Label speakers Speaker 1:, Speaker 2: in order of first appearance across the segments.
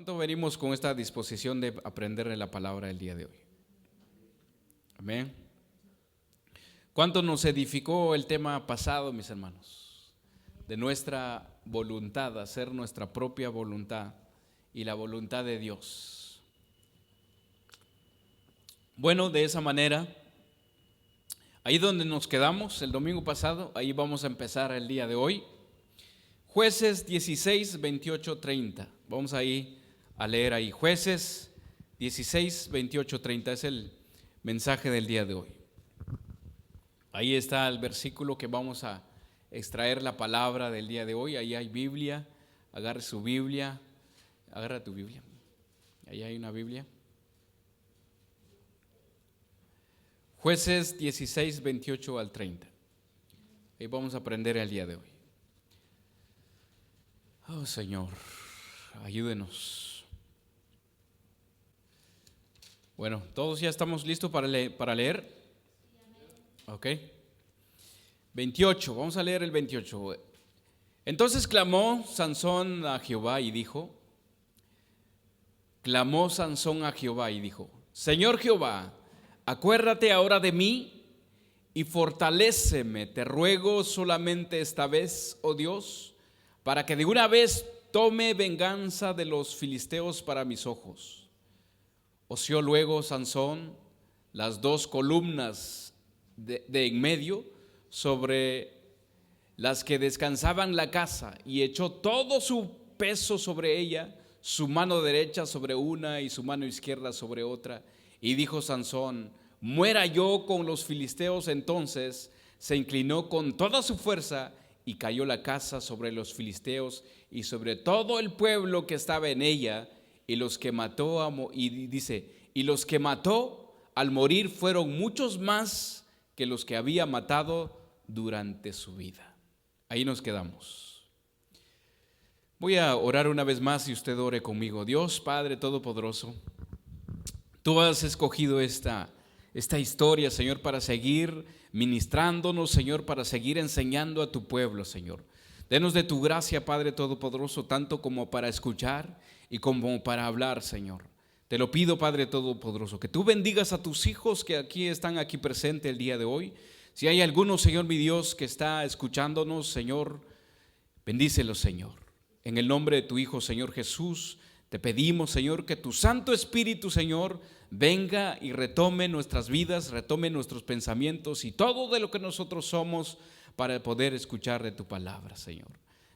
Speaker 1: ¿Cuánto venimos con esta disposición de aprender de la palabra el día de hoy? Amén. ¿Cuánto nos edificó el tema pasado, mis hermanos? De nuestra voluntad, hacer nuestra propia voluntad y la voluntad de Dios. Bueno, de esa manera, ahí donde nos quedamos el domingo pasado, ahí vamos a empezar el día de hoy. Jueces 16, 28, 30. Vamos ahí a leer ahí. Jueces 16, 28, 30 es el mensaje del día de hoy. Ahí está el versículo que vamos a extraer la palabra del día de hoy. Ahí hay Biblia. Agarre su Biblia. Agarra tu Biblia. Ahí hay una Biblia. Jueces 16, 28 al 30. Ahí vamos a aprender el día de hoy. Oh Señor, ayúdenos. Bueno, ¿todos ya estamos listos para leer? Ok. 28, vamos a leer el 28. Entonces clamó Sansón a Jehová y dijo, Señor Jehová, acuérdate ahora de mí y fortaléceme, te ruego solamente esta vez, oh Dios, para que de una vez tome venganza de los filisteos para mis ojos. Osió luego Sansón las dos columnas de en medio sobre las que descansaban la casa y echó todo su peso sobre ella, su mano derecha sobre una y su mano izquierda sobre otra. Y dijo Sansón, muera yo con los filisteos. Entonces se inclinó con toda su fuerza y cayó la casa sobre los filisteos y sobre todo el pueblo que estaba en ella, y los que mató al morir fueron muchos más que los que había matado durante su vida. Ahí nos quedamos. Voy a orar una vez más y usted ore conmigo. Dios Padre Todopoderoso, tú has escogido esta historia, Señor, para seguir ministrándonos, Señor, para seguir enseñando a tu pueblo, Señor. Denos de tu gracia, Padre Todopoderoso, tanto como para escuchar y como para hablar, Señor. Te lo pido, Padre Todopoderoso, que tú bendigas a tus hijos que están aquí presentes el día de hoy. Si hay alguno, Señor mi Dios, que está escuchándonos, Señor, bendícelos, Señor. En el nombre de tu Hijo, Señor Jesús, te pedimos, Señor, que tu Santo Espíritu, Señor, venga y retome nuestras vidas, retome nuestros pensamientos y todo de lo que nosotros somos para poder escuchar de tu palabra, Señor.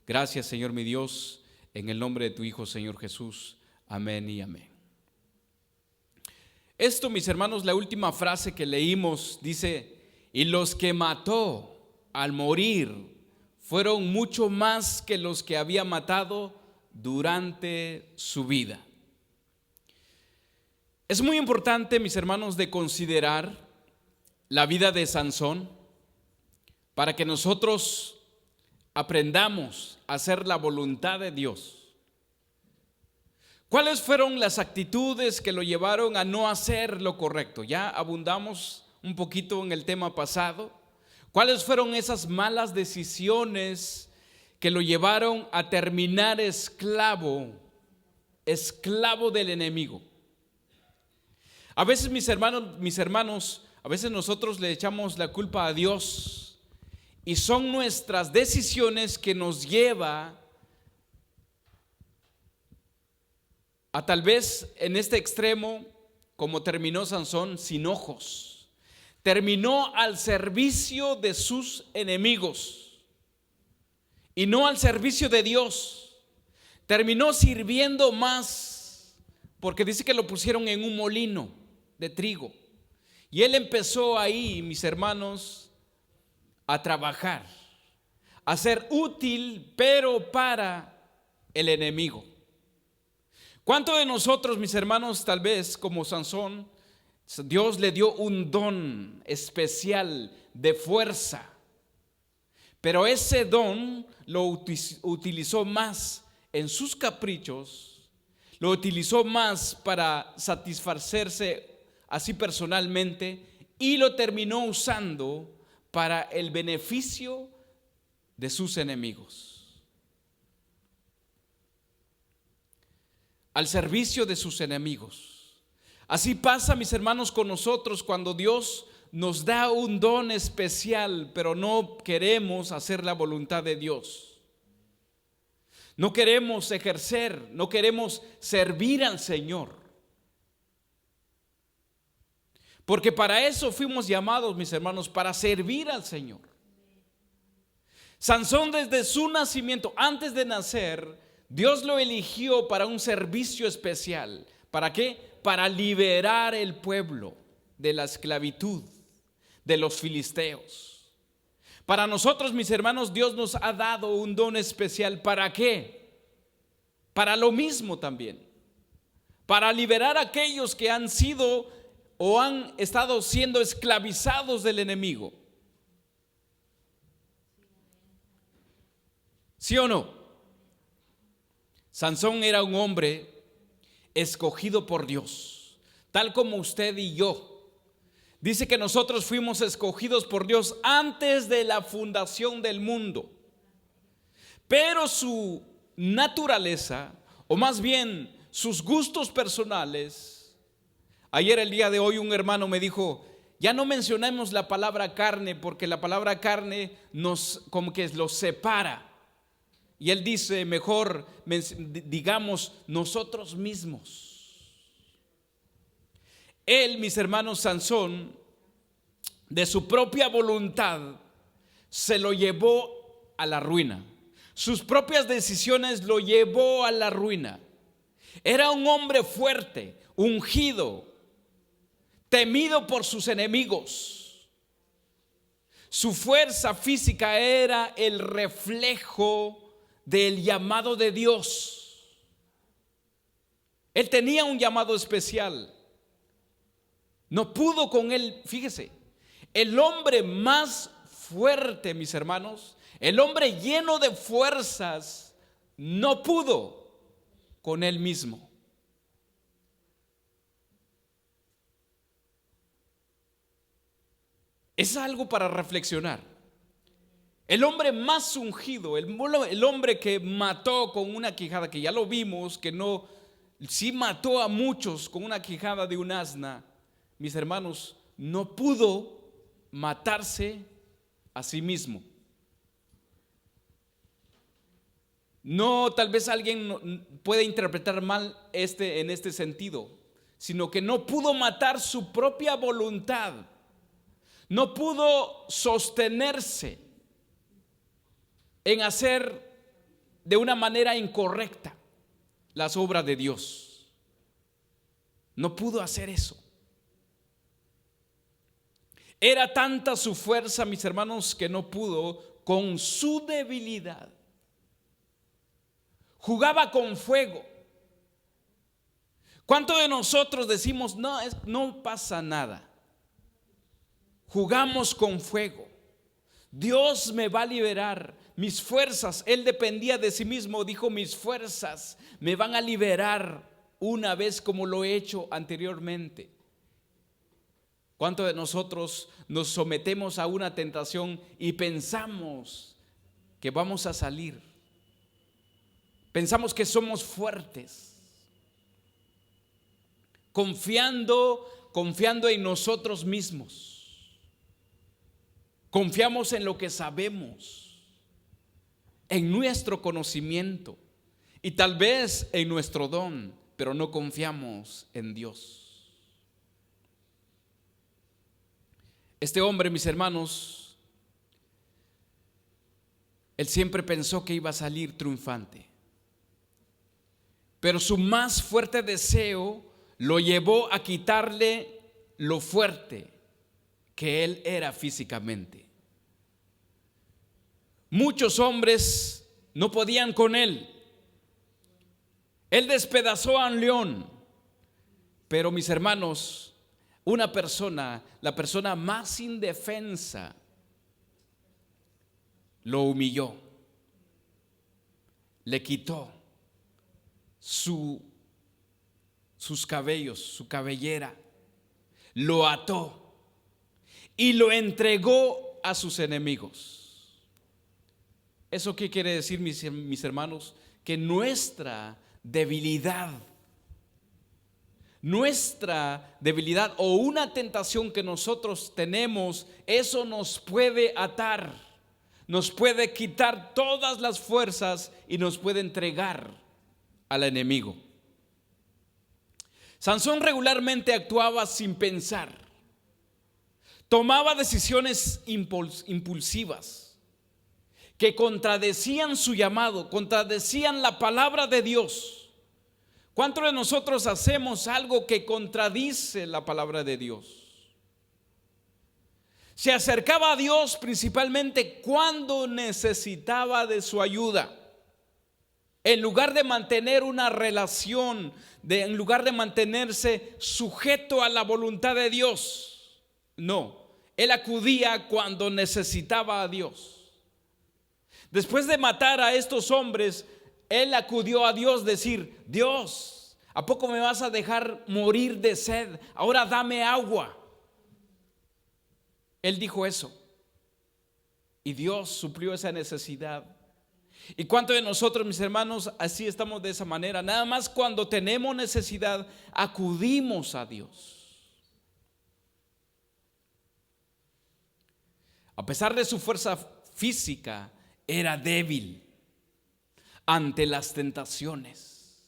Speaker 1: Gracias, Señor mi Dios, en el nombre de tu Hijo, Señor Jesús. Amén y amén. Esto, mis hermanos, la última frase que leímos dice, y los que mató al morir fueron mucho más que los que había matado durante su vida. Es muy importante, mis hermanos, de considerar la vida de Sansón para que nosotros aprendamos a hacer la voluntad de Dios. ¿Cuáles fueron las actitudes que lo llevaron a no hacer lo correcto? Ya abundamos un poquito en el tema pasado. ¿Cuáles fueron esas malas decisiones que lo llevaron a terminar esclavo del enemigo? A veces, mis hermanos, a veces nosotros le echamos la culpa a Dios y son nuestras decisiones que nos lleva a tal vez en este extremo, como terminó Sansón, sin ojos. Terminó al servicio de sus enemigos y no al servicio de Dios. Terminó sirviendo más, porque dice que lo pusieron en un molino de trigo. Y él empezó ahí, mis hermanos, a trabajar, a ser útil, pero para el enemigo. ¿Cuántos de nosotros, mis hermanos, tal vez como Sansón, Dios le dio un don especial de fuerza, pero ese don lo utilizó más en sus caprichos, lo utilizó más para satisfacerse así personalmente y lo terminó usando para el beneficio de sus enemigos? al servicio de sus enemigos. Así pasa, mis hermanos, con nosotros cuando Dios nos da un don especial, pero no queremos hacer la voluntad de Dios. No queremos ejercer, no queremos servir al Señor. Porque para eso fuimos llamados, mis hermanos, para servir al Señor. Sansón, desde su nacimiento, antes de nacer, Dios lo eligió para un servicio especial. ¿Para qué? Para liberar el pueblo de la esclavitud de los filisteos. Para nosotros, mis hermanos, Dios nos ha dado un don especial. ¿Para qué? Para lo mismo también. Para liberar a aquellos que han sido o han estado siendo esclavizados del enemigo. ¿Sí o no? Sansón era un hombre escogido por Dios, tal como usted y yo. Dice que nosotros fuimos escogidos por Dios antes de la fundación del mundo. Pero su naturaleza, o más bien sus gustos personales. Ayer, el día de hoy, un hermano me dijo: ya no mencionemos la palabra carne, porque la palabra carne nos como que los separa. Y él dice: mejor digamos nosotros mismos. Él, mis hermanos, Sansón, de su propia voluntad, se lo llevó a la ruina. Sus propias decisiones lo llevó a la ruina. Era un hombre fuerte, ungido, temido por sus enemigos. Su fuerza física era el reflejo del llamado de Dios. Él tenía un llamado especial. No pudo con él. Fíjese, el hombre más fuerte, mis hermanos, el hombre lleno de fuerzas, no pudo con él mismo. Es algo para reflexionar. El hombre más ungido, el hombre que mató con una quijada, que ya lo vimos, que no, sí mató a muchos con una quijada de un asna, mis hermanos, no pudo matarse a sí mismo. No, tal vez alguien puede interpretar mal en este sentido, sino que no pudo matar su propia voluntad. No pudo sostenerse en hacer de una manera incorrecta las obras de Dios. No pudo hacer eso. Era tanta su fuerza, mis hermanos, que no pudo con su debilidad. Jugaba con fuego. ¿Cuántos de nosotros decimos: no pasa nada? Jugamos con fuego. Dios me va a liberar. Mis fuerzas, él dependía de sí mismo. Dijo: mis fuerzas me van a liberar una vez como lo he hecho anteriormente. ¿Cuántos de nosotros nos sometemos a una tentación y pensamos que vamos a salir? Pensamos que somos fuertes, confiando en nosotros mismos. Confiamos en lo que sabemos, en nuestro conocimiento y tal vez en nuestro don, pero no confiamos en Dios. Este hombre, mis hermanos, él siempre pensó que iba a salir triunfante, pero su más fuerte deseo lo llevó a quitarle lo fuerte que él era físicamente. Muchos hombres no podían con él. Él despedazó a un león, pero mis hermanos, la persona más indefensa, lo humilló, le quitó sus cabellos, su cabellera, lo ató y lo entregó a sus enemigos. ¿Eso qué quiere decir, mis hermanos? Que nuestra debilidad nuestra debilidad o una tentación que nosotros tenemos, eso nos puede atar, nos puede quitar todas las fuerzas y nos puede entregar al enemigo. Sansón regularmente actuaba sin pensar, tomaba decisiones impulsivas que contradecían su llamado, contradecían la palabra de Dios. ¿Cuántos de nosotros hacemos algo que contradice la palabra de Dios? Se acercaba a Dios principalmente cuando necesitaba de su ayuda. En lugar de mantener una relación, en lugar de mantenerse sujeto a la voluntad de Dios, no, él acudía cuando necesitaba a Dios. Después de matar a estos hombres, él acudió a Dios, decir: Dios, ¿a poco me vas a dejar morir de sed? Ahora dame agua. Él dijo eso y Dios suplió esa necesidad. ¿Y cuántos de nosotros, mis hermanos, así estamos de esa manera? Nada más cuando tenemos necesidad, acudimos a Dios. A pesar de su fuerza física, era débil ante las tentaciones.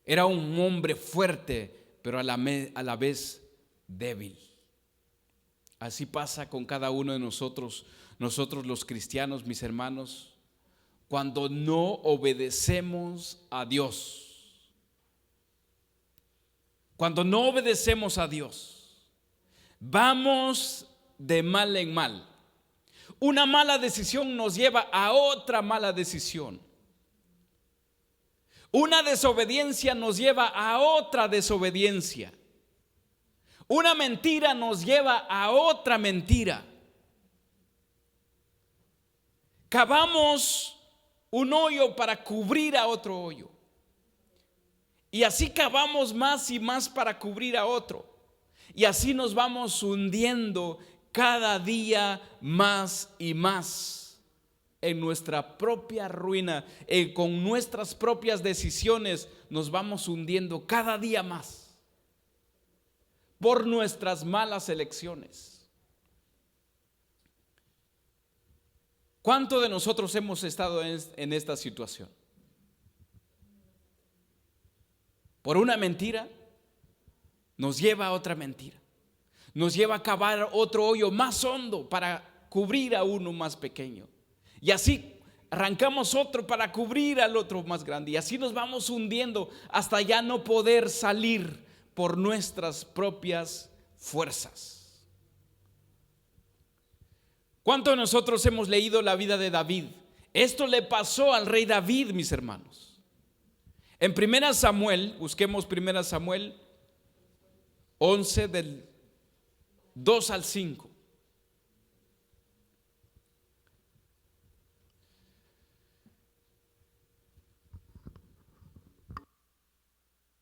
Speaker 1: Era un hombre fuerte, pero a la vez débil. Así pasa con cada uno de nosotros los cristianos, mis hermanos, cuando no obedecemos a Dios. Cuando no obedecemos a Dios, vamos de mal en mal. Una mala decisión nos lleva a otra mala decisión. Una desobediencia nos lleva a otra desobediencia. Una mentira nos lleva a otra mentira. Cavamos un hoyo para cubrir a otro hoyo. Y así cavamos más y más para cubrir a otro. Y así nos vamos hundiendo cada día más y más en nuestra propia ruina. Con nuestras propias decisiones nos vamos hundiendo cada día más por nuestras malas elecciones. ¿Cuántos de nosotros hemos estado en esta situación? Por una mentira nos lleva a otra mentira, nos lleva a cavar otro hoyo más hondo para cubrir a uno más pequeño, y así arrancamos otro para cubrir al otro más grande, y así nos vamos hundiendo hasta ya no poder salir por nuestras propias fuerzas. ¿Cuántos de nosotros hemos leído la vida de David? Esto le pasó al rey David, mis hermanos. En 1 Samuel, busquemos 1 Samuel 11 del 2 al 5.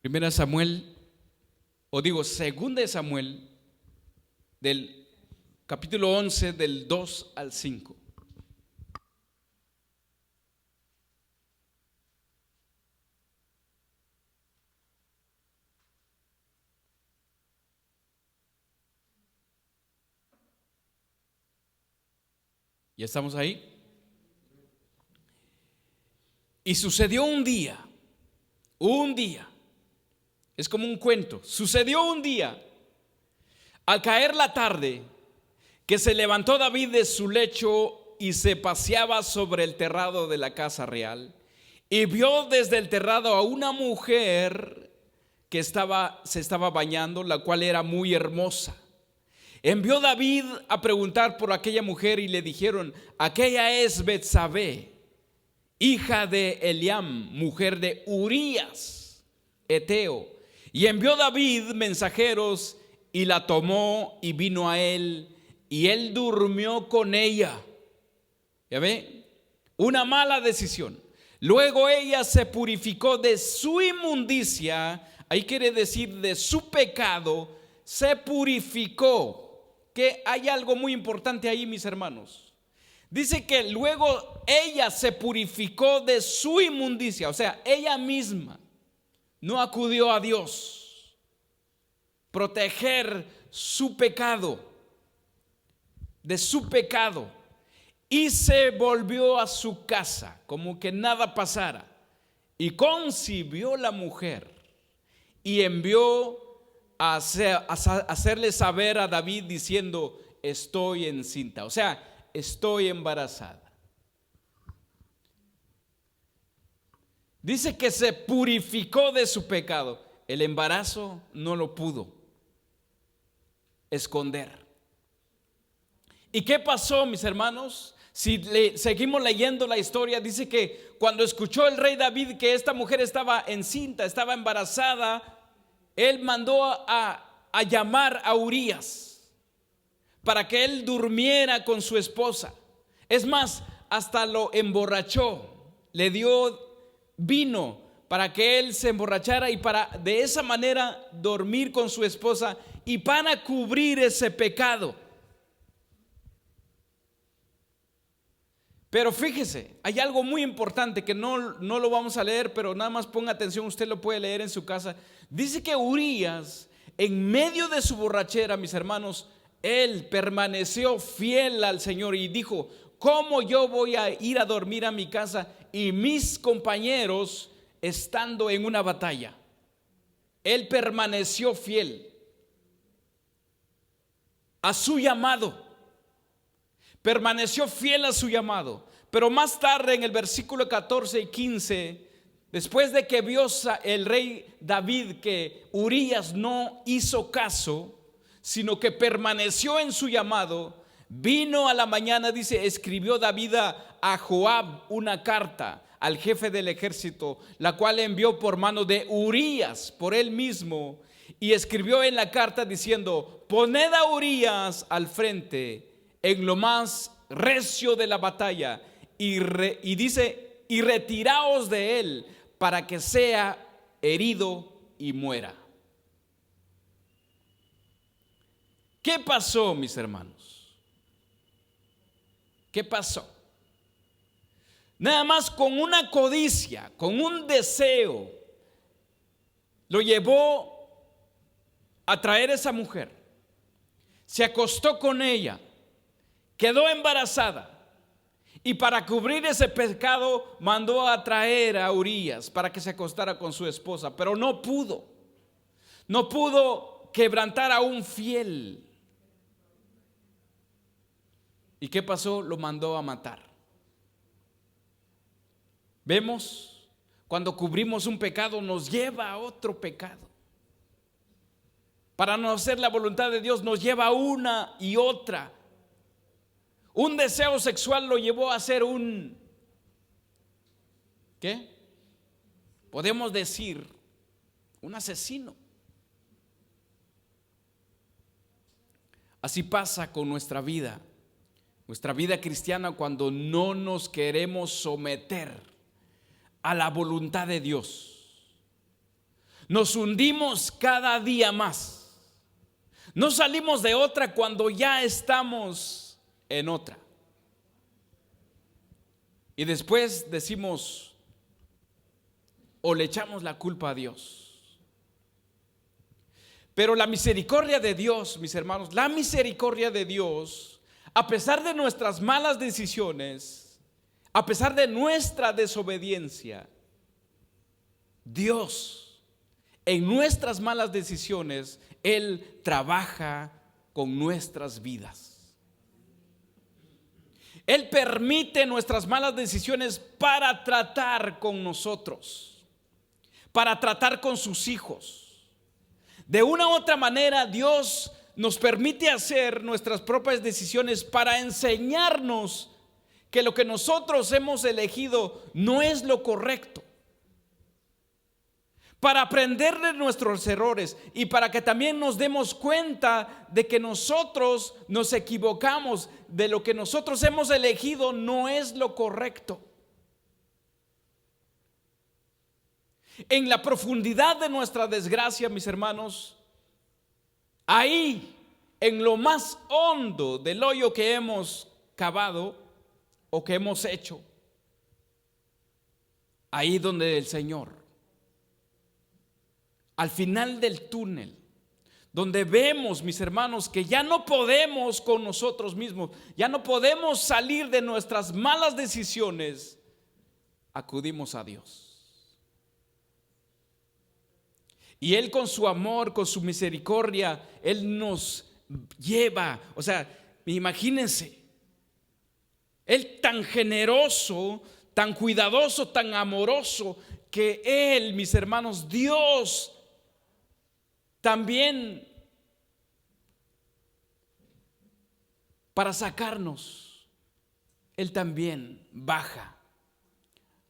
Speaker 1: Primera Samuel, o digo, 2 Samuel, del capítulo 11, del 2 al 5. ¿Ya estamos ahí? Y sucedió un día, es como un cuento, sucedió un día, al caer la tarde, que se levantó David de su lecho y se paseaba sobre el terrado de la casa real, y vio desde el terrado a una mujer que se estaba bañando, la cual era muy hermosa. Envió David a preguntar por aquella mujer y le dijeron: aquella es Betsabé, hija de Eliam, mujer de Urías, Eteo. Y envió David mensajeros y la tomó y vino a él, y él durmió con ella. ¿Ya ve? Una mala decisión. Luego ella se purificó de su inmundicia, ahí quiere decir de su pecado, se purificó. Que hay algo muy importante ahí, mis hermanos. Dice que luego ella se purificó de su inmundicia, o sea, ella misma no acudió a Dios proteger su pecado, de su pecado, y se volvió a su casa como que nada pasara, y concibió la mujer y envió a hacerle saber a David diciendo: estoy encinta, o sea, estoy embarazada. Dice que se purificó de su pecado. El embarazo no lo pudo esconder. ¿Y qué pasó, mis hermanos? Si seguimos leyendo la historia, dice que cuando escuchó el rey David que esta mujer estaba encinta, estaba embarazada, él mandó a llamar a Urías para que él durmiera con su esposa. Es más, hasta lo emborrachó, le dio vino para que él se emborrachara y para de esa manera dormir con su esposa y para cubrir ese pecado. Pero fíjese, hay algo muy importante que no lo vamos a leer, pero nada más ponga atención, usted lo puede leer en su casa. Dice que Urías, en medio de su borrachera, mis hermanos, él permaneció fiel al Señor y dijo: ¿cómo yo voy a ir a dormir a mi casa y mis compañeros estando en una batalla? Él permaneció fiel a su llamado. Permaneció fiel a su llamado. Pero más tarde, en el versículo 14 y 15, después de que vio el rey David que Urías no hizo caso, sino que permaneció en su llamado, vino a la mañana, dice, escribió David a Joab una carta al jefe del ejército, la cual envió por mano de Urías, por él mismo, y escribió en la carta diciendo: poned a Urías al frente en lo más recio de la batalla, y dice: y retiraos de él para que sea herido y muera. ¿Qué pasó, mis hermanos? ¿Qué pasó? Nada más con una codicia, con un deseo, lo llevó a traer esa mujer. Se acostó con ella, quedó embarazada, y para cubrir ese pecado mandó a traer a Urías para que se acostara con su esposa, pero no pudo quebrantar a un fiel. ¿Y qué pasó? Lo mandó a matar. Vemos, cuando cubrimos un pecado nos lleva a otro pecado. Para no hacer la voluntad de Dios nos lleva a una y otra. Un deseo sexual lo llevó a ser ¿qué? Podemos decir, un asesino. Así pasa con nuestra vida cristiana, cuando no nos queremos someter a la voluntad de Dios. Nos hundimos cada día más. No salimos de otra cuando ya estamos en otra. Y después decimos, o le echamos la culpa a Dios. Pero la misericordia de Dios, mis hermanos, la misericordia de Dios, a pesar de nuestras malas decisiones, a pesar de nuestra desobediencia, Dios, en nuestras malas decisiones, Él trabaja con nuestras vidas. Él permite nuestras malas decisiones para tratar con nosotros, para tratar con sus hijos. De una u otra manera, Dios nos permite hacer nuestras propias decisiones para enseñarnos que lo que nosotros hemos elegido no es lo correcto, para aprender de nuestros errores y para que también nos demos cuenta de que nosotros nos equivocamos, de lo que nosotros hemos elegido no es lo correcto. En la profundidad de nuestra desgracia, mis hermanos, ahí, en lo más hondo del hoyo que hemos cavado, o que hemos hecho, ahí donde el Señor, al final del túnel, donde vemos, mis hermanos, que ya no podemos con nosotros mismos, ya no podemos salir de nuestras malas decisiones, acudimos a Dios. Y Él con su amor, con su misericordia, Él nos lleva. O sea, imagínense, Él tan generoso, tan cuidadoso, tan amoroso, que Él, mis hermanos, Dios también, para sacarnos, Él también baja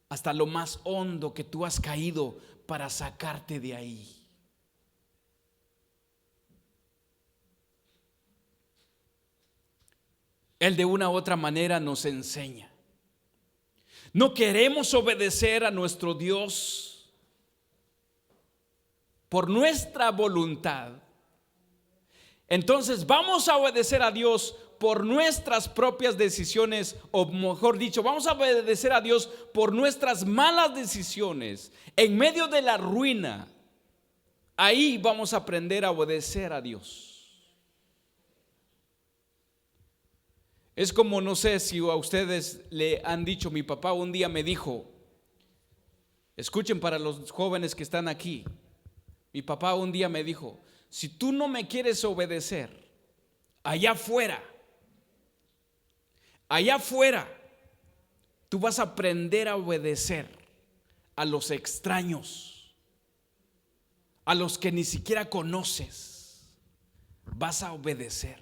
Speaker 1: hasta lo más hondo que tú has caído para sacarte de ahí. Él de una u otra manera nos enseña. No queremos obedecer a nuestro Dios por nuestra voluntad. Entonces vamos a obedecer a Dios por nuestras propias decisiones, o mejor dicho, vamos a obedecer a Dios por nuestras malas decisiones. En medio de la ruina, ahí vamos a aprender a obedecer a Dios. Es como, no sé si a ustedes le han dicho, mi papá un día me dijo, escuchen para los jóvenes que están aquí, mi papá un día me dijo, si tú no me quieres obedecer, allá afuera, tú vas a aprender a obedecer a los extraños, a los que ni siquiera conoces, vas a obedecer.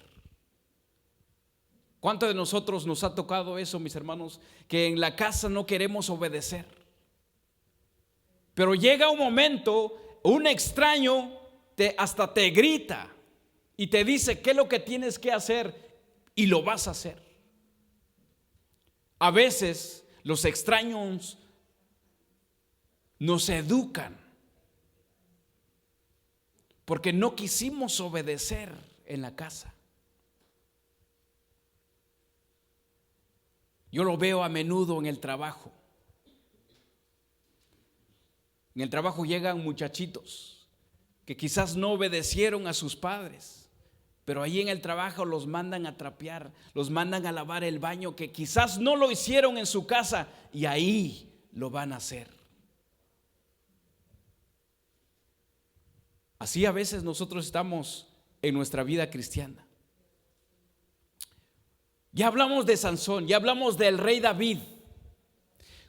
Speaker 1: ¿Cuántos de nosotros nos ha tocado eso, mis hermanos? Que en la casa no queremos obedecer. Pero llega un momento, un extraño hasta te grita y te dice qué es lo que tienes que hacer y lo vas a hacer. A veces los extraños nos educan porque no quisimos obedecer en la casa. Yo lo veo a menudo en el trabajo. En el trabajo llegan muchachitos que quizás no obedecieron a sus padres, pero ahí en el trabajo los mandan a trapear, los mandan a lavar el baño, que quizás no lo hicieron en su casa y ahí lo van a hacer. Así a veces nosotros estamos en nuestra vida cristiana. Ya hablamos de Sansón, ya hablamos del rey David.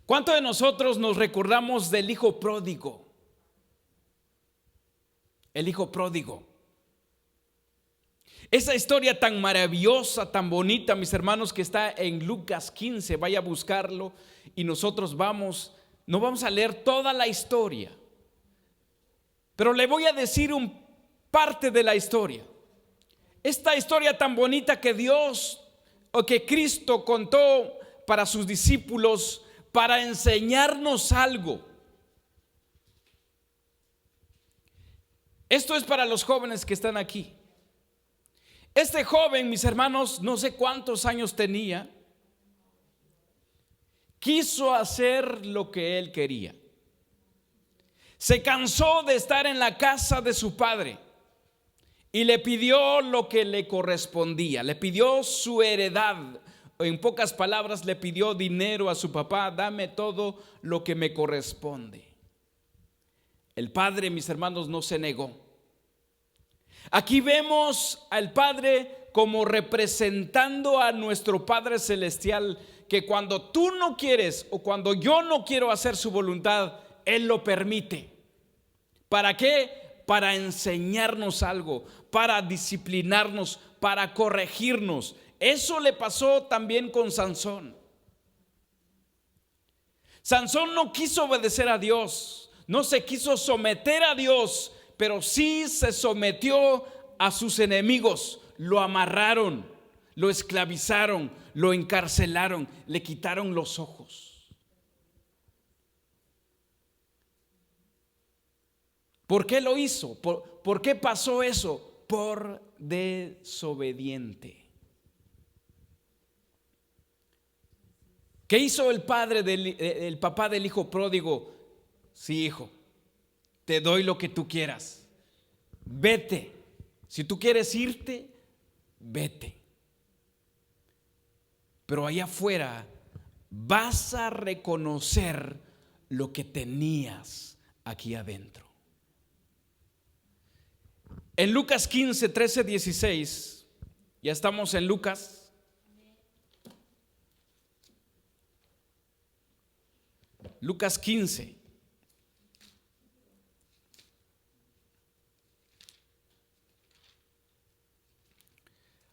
Speaker 1: ¿Cuántos de nosotros nos recordamos del hijo pródigo? El hijo pródigo. Esa historia tan maravillosa, tan bonita, mis hermanos, que está en Lucas 15, vaya a buscarlo y nosotros no vamos a leer toda la historia, pero le voy a decir parte de la historia. Esta historia tan bonita que Dios o que Cristo contó para sus discípulos para enseñarnos algo. Esto es para los jóvenes que están aquí. Este joven, mis hermanos, no sé cuántos años tenía, quiso hacer lo que él quería. Se cansó de estar en la casa de su padre y le pidió lo que le correspondía, le pidió su heredad. En pocas palabras, le pidió dinero a su papá: dame todo lo que me corresponde. El padre, mis hermanos, no se negó. Aquí vemos al Padre como representando a nuestro Padre Celestial, que cuando tú no quieres o cuando yo no quiero hacer su voluntad, Él lo permite. ¿Para qué? Para enseñarnos algo, para disciplinarnos, para corregirnos. Eso le pasó también con Sansón. Sansón no quiso obedecer a Dios, no se quiso someter a Dios, pero sí se sometió a sus enemigos. Lo amarraron, lo esclavizaron, lo encarcelaron, le quitaron los ojos. ¿Por qué lo hizo? ¿Por qué pasó eso? Por desobediente. ¿Qué hizo el papá del hijo pródigo? Sí, hijo, te doy lo que tú quieras. Vete. Si tú quieres irte, vete. Pero allá afuera vas a reconocer lo que tenías aquí adentro. En Lucas 15, 13, 16, ya estamos en Lucas. Lucas 15.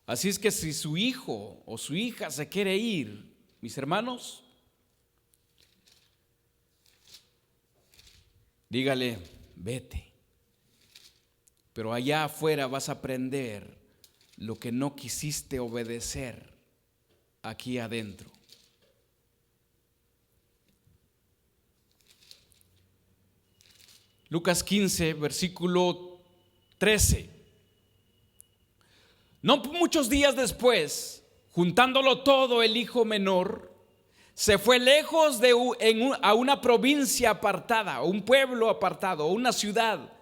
Speaker 1: Así es que si su hijo o su hija se quiere ir, mis hermanos, dígale, vete. Pero allá afuera vas a aprender lo que no quisiste obedecer aquí adentro. Lucas 15, versículo 13. No muchos días después, juntándolo todo, el hijo menor se fue lejos a una provincia apartada, a un pueblo apartado, a una ciudad.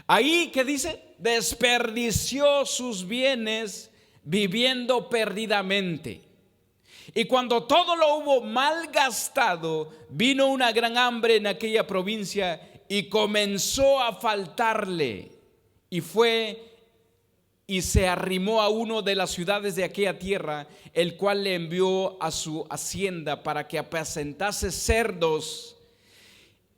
Speaker 1: Ahí, ¿qué dice? Desperdició sus bienes viviendo perdidamente. Y cuando todo lo hubo malgastado, vino una gran hambre en aquella provincia y comenzó a faltarle. Y fue y se arrimó a uno de las ciudades de aquella tierra, el cual le envió a su hacienda para que apacentase cerdos,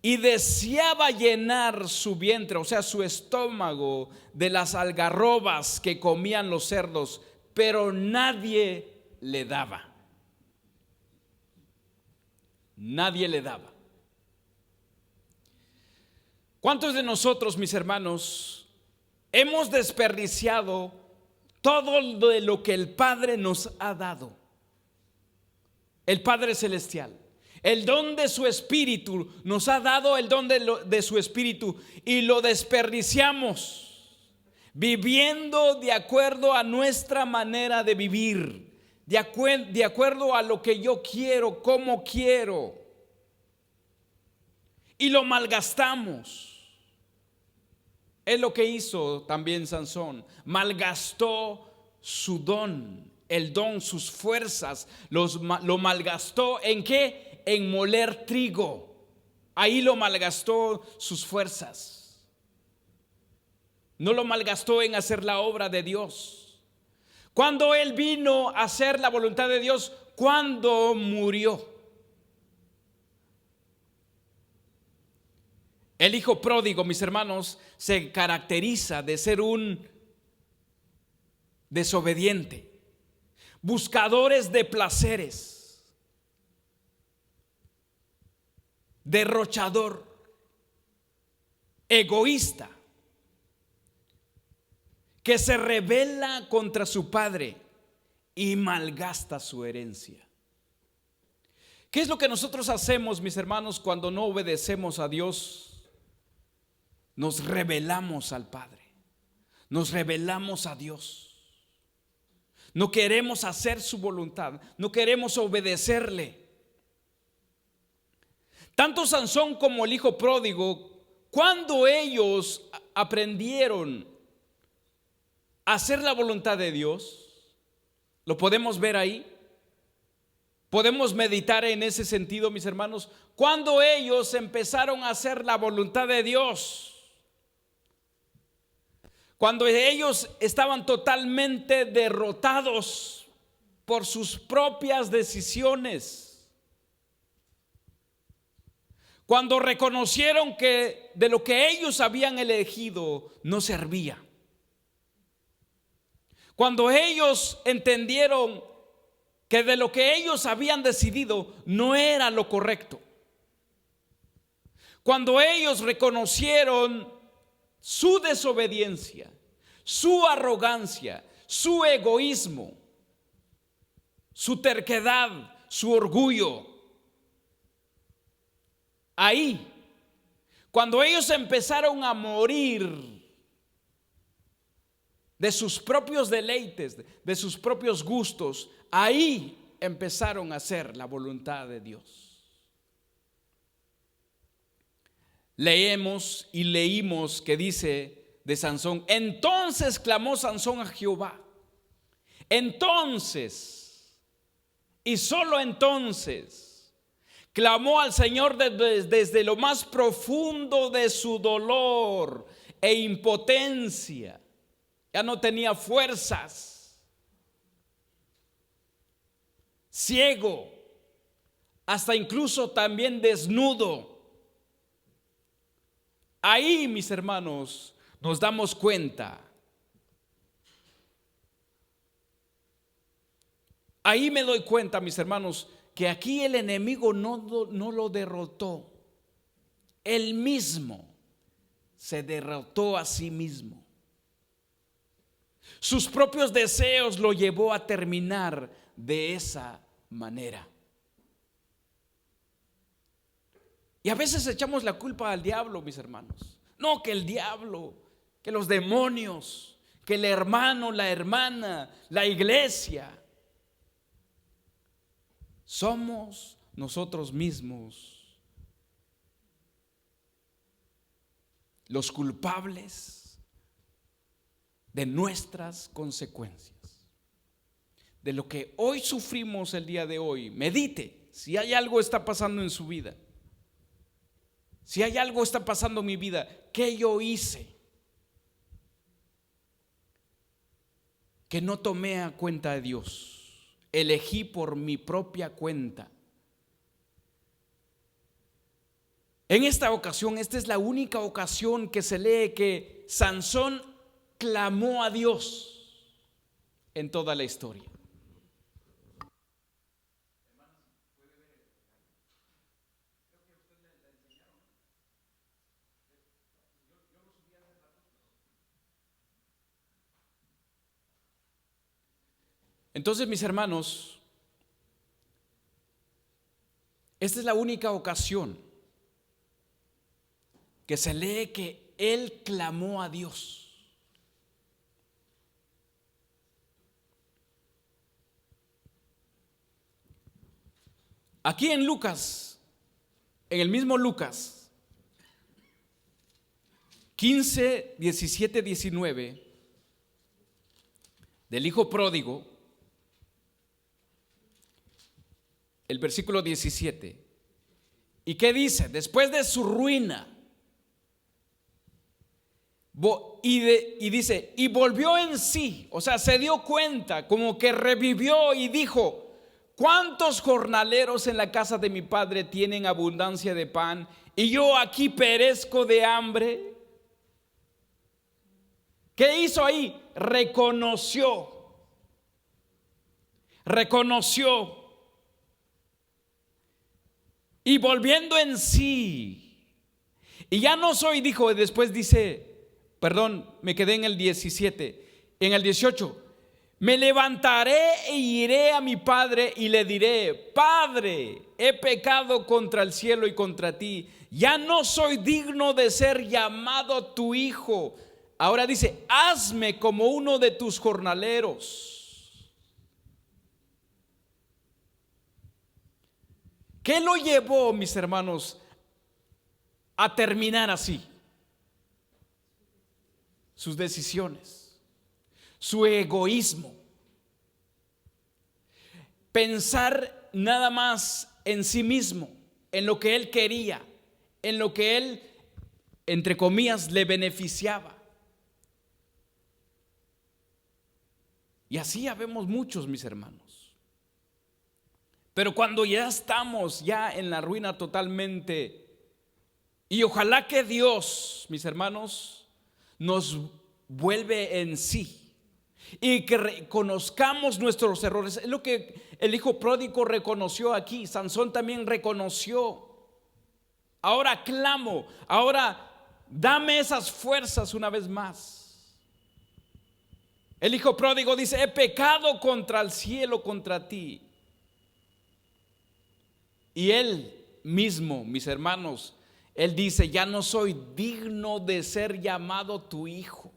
Speaker 1: y deseaba llenar su vientre, o sea, su estómago, de las algarrobas que comían los cerdos, pero nadie le daba. Nadie le daba. ¿Cuántos de nosotros, mis hermanos, hemos desperdiciado todo de lo que el Padre nos ha dado? El Padre Celestial, el don de su Espíritu, nos ha dado el don de su Espíritu, y lo desperdiciamos viviendo de acuerdo a nuestra manera de vivir, de acuerdo a lo que yo quiero, como quiero, y lo malgastamos. Es lo que hizo también Sansón. Malgastó su don, el don, sus fuerzas. Lo malgastó ¿en qué? En moler trigo. Ahí lo malgastó sus fuerzas. No lo malgastó en hacer la obra de Dios. Cuando él vino a hacer la voluntad de Dios, cuando murió. El hijo pródigo, mis hermanos, se caracteriza de ser un desobediente, buscadores de placeres, derrochador, egoísta, que se rebela contra su padre y malgasta su herencia. ¿Qué es lo que nosotros hacemos, mis hermanos, cuando no obedecemos a Dios? Nos rebelamos al Padre, nos rebelamos a Dios. No queremos hacer su voluntad, no queremos obedecerle. Tanto Sansón como el hijo pródigo, cuando ellos aprendieron a hacer la voluntad de Dios, lo podemos ver ahí. Podemos meditar en ese sentido, mis hermanos. Cuando ellos empezaron a hacer la voluntad de Dios, cuando ellos estaban totalmente derrotados por sus propias decisiones, cuando reconocieron que de lo que ellos habían elegido no servía, cuando ellos entendieron que de lo que ellos habían decidido no era lo correcto, cuando ellos reconocieron su desobediencia, su arrogancia, su egoísmo, su terquedad, su orgullo, ahí, cuando ellos empezaron a morir de sus propios deleites, de sus propios gustos, ahí empezaron a hacer la voluntad de Dios. Leemos y leímos que dice de Sansón: entonces clamó Sansón a Jehová. Entonces, y solo entonces, clamó al Señor desde lo más profundo de su dolor e impotencia. Ya no tenía fuerzas, ciego, hasta incluso también desnudo. Ahí, mis hermanos, nos damos cuenta. Ahí me doy cuenta, mis hermanos, que aquí el enemigo no lo derrotó. Él mismo se derrotó a sí mismo. Sus propios deseos lo llevó a terminar de esa manera. Y a veces echamos la culpa al diablo, mis hermanos. No, que el diablo, que los demonios, que el hermano, la hermana, la iglesia. Somos nosotros mismos los culpables de nuestras consecuencias, de lo que hoy sufrimos el día de hoy. Medite si hay algo está pasando en su vida. Si hay algo está pasando en mi vida, ¿qué yo hice? Que no tomé a cuenta de Dios. Elegí por mi propia cuenta. En esta ocasión, esta es la única ocasión que se lee que Sansón clamó a Dios en toda la historia. Entonces, mis hermanos, esta es la única ocasión que se lee que él clamó a Dios. Aquí en Lucas, en el mismo Lucas 15, 17, 19, del hijo pródigo, el versículo 17. ¿Y qué dice? Después de su ruina, y dice, y volvió en sí, o sea, se dio cuenta, como que revivió y dijo: ¿cuántos jornaleros en la casa de mi padre tienen abundancia de pan y yo aquí perezco de hambre? ¿Qué hizo ahí? Reconoció. Y volviendo en sí, y ya no soy, dijo, después dice, perdón, me quedé en el 17, en el 18, me levantaré e iré a mi padre y le diré: Padre, he pecado contra el cielo y contra ti, ya no soy digno de ser llamado tu hijo. Ahora dice: hazme como uno de tus jornaleros. ¿Qué lo llevó, mis hermanos, a terminar así? Sus decisiones, su egoísmo, pensar nada más en sí mismo, en lo que él quería, en lo que él, entre comillas, le beneficiaba. Y así habemos muchos, mis hermanos. Pero cuando ya estamos ya en la ruina totalmente, y ojalá que Dios, mis hermanos, nos vuelve en sí y que reconozcamos nuestros errores. Es lo que el hijo pródigo reconoció aquí. Sansón también reconoció. Ahora clamo, ahora dame esas fuerzas una vez más. El hijo pródigo dice: he pecado contra el cielo, contra ti. Y él mismo, mis hermanos, él dice: ya no soy digno de ser llamado tu hijo.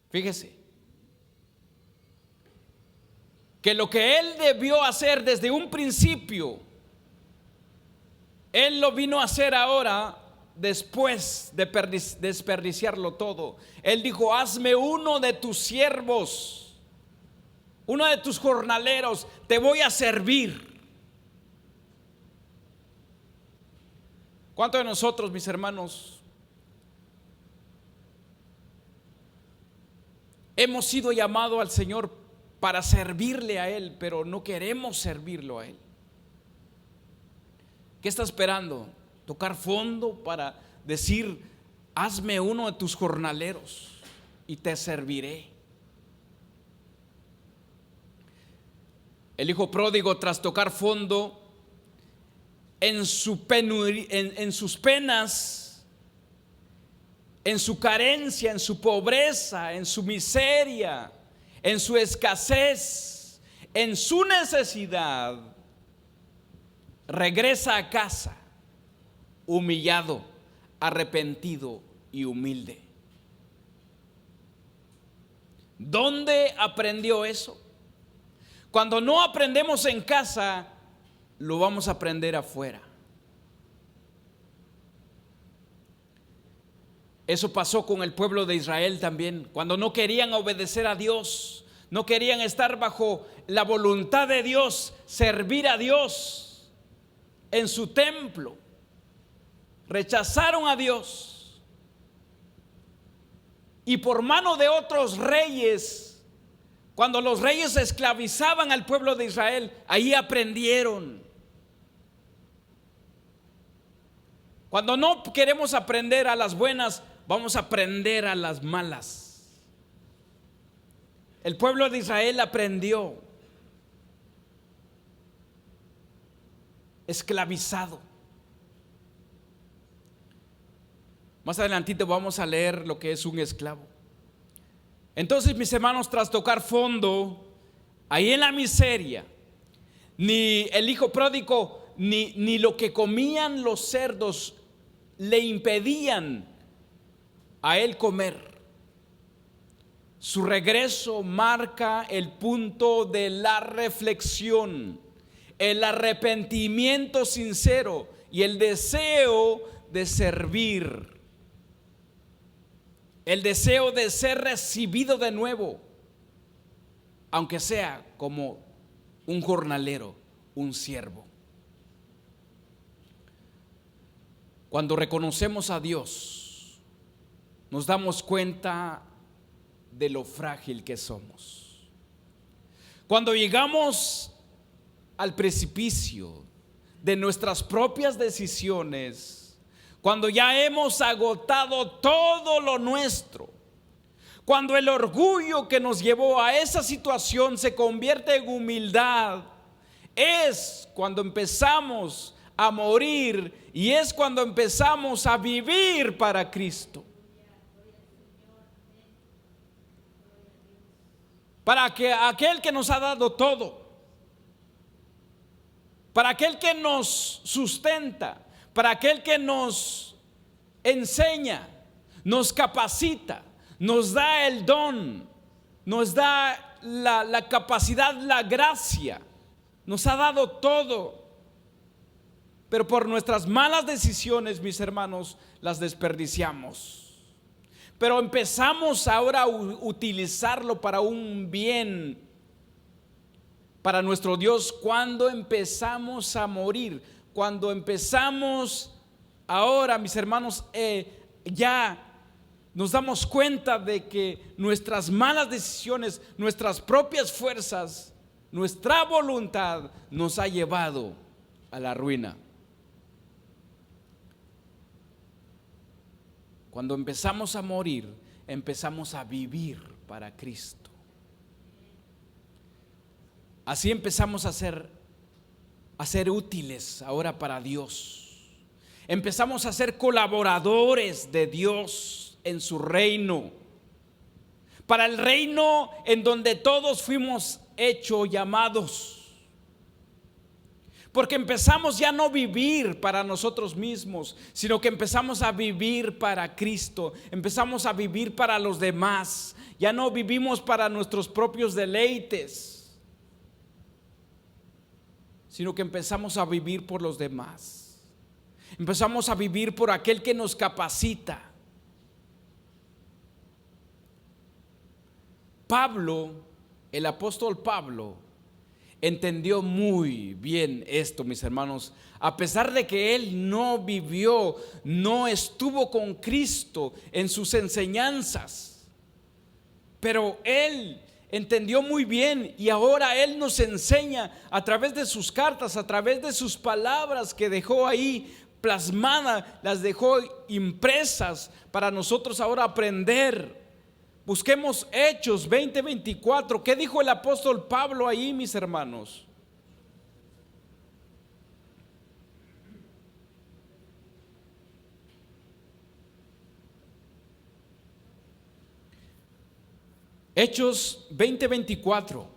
Speaker 1: Fíjese, que lo que él debió hacer desde un principio, él lo vino a hacer ahora después de desperdiciarlo todo. Él dijo: hazme uno de tus siervos, uno de tus jornaleros, te voy a servir. ¿Cuántos de nosotros, mis hermanos, hemos sido llamados al Señor para servirle a Él, pero no queremos servirlo a Él? ¿Qué está esperando? ¿Tocar fondo para decir: hazme uno de tus jornaleros y te serviré? El hijo pródigo, tras tocar fondo en sus penas, en su carencia, en su pobreza, en su miseria, en su escasez, en su necesidad, regresa a casa humillado, arrepentido y humilde. ¿Dónde aprendió eso? Cuando no aprendemos en casa, lo vamos a aprender afuera. Eso pasó con el pueblo de Israel también. Cuando no querían obedecer a Dios, no querían estar bajo la voluntad de Dios, servir a Dios en su templo, rechazaron a Dios. Y por mano de otros reyes, cuando los reyes esclavizaban al pueblo de Israel, ahí aprendieron. Cuando no queremos aprender a las buenas, vamos a aprender a las malas. El pueblo de Israel aprendió esclavizado. Más adelantito vamos a leer lo que es un esclavo. Entonces, mis hermanos, tras tocar fondo ahí en la miseria, ni el hijo pródigo ni lo que comían los cerdos le impedían a él comer. Su regreso marca el punto de la reflexión, el arrepentimiento sincero y el deseo de servir, el deseo de ser recibido de nuevo, aunque sea como un jornalero, un siervo. Cuando reconocemos a Dios, nos damos cuenta de lo frágil que somos. Cuando llegamos al precipicio de nuestras propias decisiones, cuando ya hemos agotado todo lo nuestro, cuando el orgullo que nos llevó a esa situación se convierte en humildad, es cuando empezamos a morir y es cuando empezamos a vivir para Cristo. Para que aquel que nos ha dado todo, para aquel que nos sustenta, para aquel que nos enseña, nos capacita, nos da el don, nos da la capacidad, la gracia, nos ha dado todo. Pero por nuestras malas decisiones, mis hermanos, las desperdiciamos. Pero empezamos ahora a utilizarlo para un bien, para nuestro Dios, cuando empezamos a morir, cuando empezamos ahora, mis hermanos, ya nos damos cuenta de que nuestras malas decisiones, nuestras propias fuerzas, nuestra voluntad nos ha llevado a la ruina. Cuando empezamos a morir, empezamos a vivir para Cristo. Así empezamos a ser útiles ahora para Dios. Empezamos a ser colaboradores de Dios en su reino. Para el reino en donde todos fuimos hechos, llamados. Porque empezamos ya no a vivir para nosotros mismos, sino que empezamos a vivir para Cristo. Empezamos a vivir para los demás. Ya no vivimos para nuestros propios deleites. sino que empezamos a vivir por los demás. Empezamos a vivir por aquel que nos capacita. Pablo, el apóstol Pablo, entendió muy bien esto, mis hermanos. A pesar de que él no vivió, no estuvo con Cristo en sus enseñanzas, pero él entendió muy bien, y ahora él nos enseña a través de sus cartas, a través de sus palabras que dejó ahí plasmadas, las dejó impresas para nosotros ahora aprender. Busquemos Hechos 20:24. ¿Qué dijo el apóstol Pablo ahí, mis hermanos? Hechos 20:24.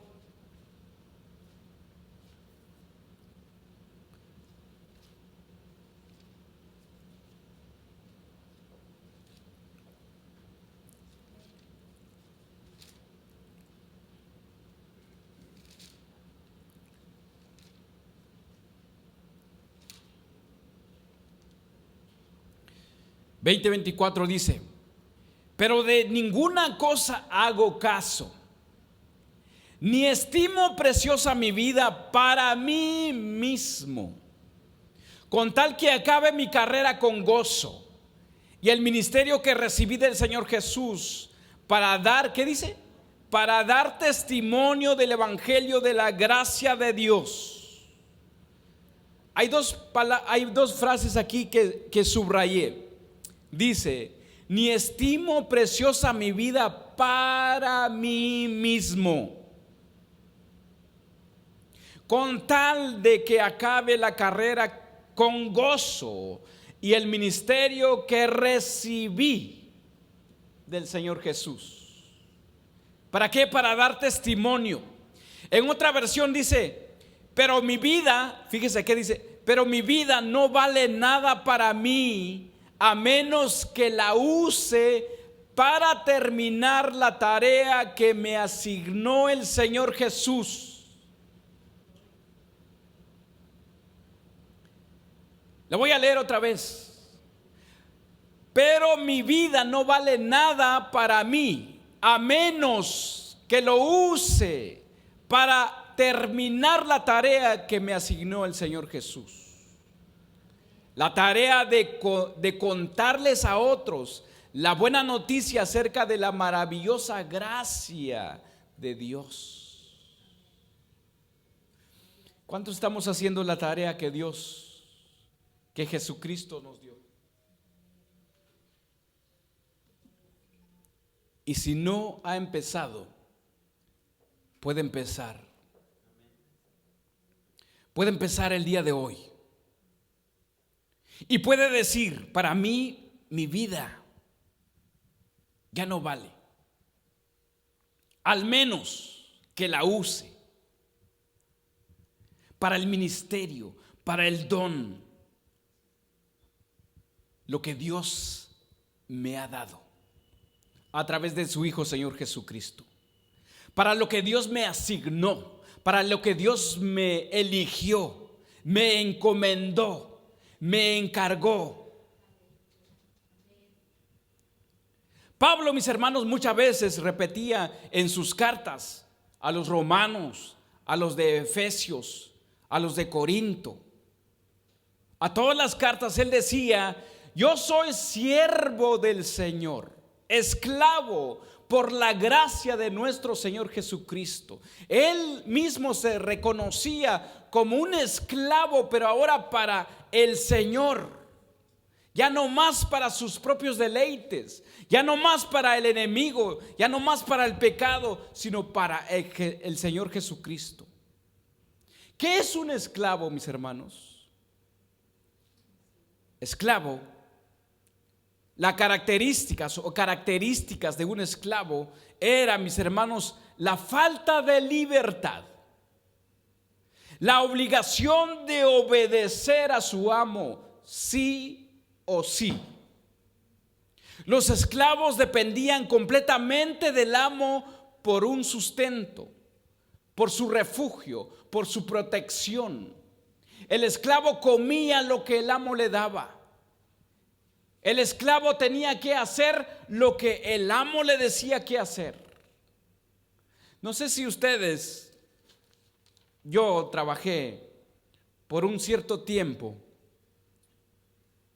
Speaker 1: Dice: pero de ninguna cosa hago caso, ni estimo preciosa mi vida para mí mismo, con tal que acabe mi carrera con gozo y el ministerio que recibí del Señor Jesús, para dar, ¿qué dice? Para dar testimonio del evangelio de la gracia de Dios. Hay dos frases aquí que subrayé. Dice: ni estimo preciosa mi vida para mí mismo, con tal de que acabe la carrera con gozo y el ministerio que recibí del Señor Jesús. ¿Para qué? Para dar testimonio. En otra versión dice: pero mi vida, fíjese que dice, pero mi vida no vale nada para mí, a menos que la use para terminar la tarea que me asignó el Señor Jesús. Le voy a leer otra vez. Pero mi vida no vale nada para mí, a menos que lo use para terminar la tarea que me asignó el Señor Jesús. La tarea de contarles a otros la buena noticia acerca de la maravillosa gracia de Dios. ¿Cuánto estamos haciendo la tarea que Jesucristo nos dio? Y si no ha empezado, puede empezar. Puede empezar el día de hoy. Y puede decir: para mí, mi vida ya no vale, al menos que la use para el ministerio, para el don, lo que Dios me ha dado a través de su Hijo Señor Jesucristo, para lo que Dios me asignó, para lo que Dios me eligió, me encomendó, me encargó. Pablo, mis hermanos, muchas veces repetía en sus cartas a los romanos, a los de Efesios, a los de Corinto, a todas las cartas él decía: yo soy siervo del Señor, esclavo por la gracia de nuestro Señor Jesucristo. Él mismo se reconocía como un esclavo, pero ahora para el Señor, ya no más para sus propios deleites, ya no más para el enemigo, ya no más para el pecado, sino para el Señor Jesucristo. ¿Qué es un esclavo, mis hermanos? Esclavo, las características de un esclavo era, mis hermanos, la falta de libertad, la obligación de obedecer a su amo sí o sí. Los esclavos dependían completamente del amo por un sustento, por su refugio, por su protección. El esclavo comía lo que el amo le daba. El esclavo tenía que hacer lo que el amo le decía que hacer. No sé si ustedes, yo trabajé por un cierto tiempo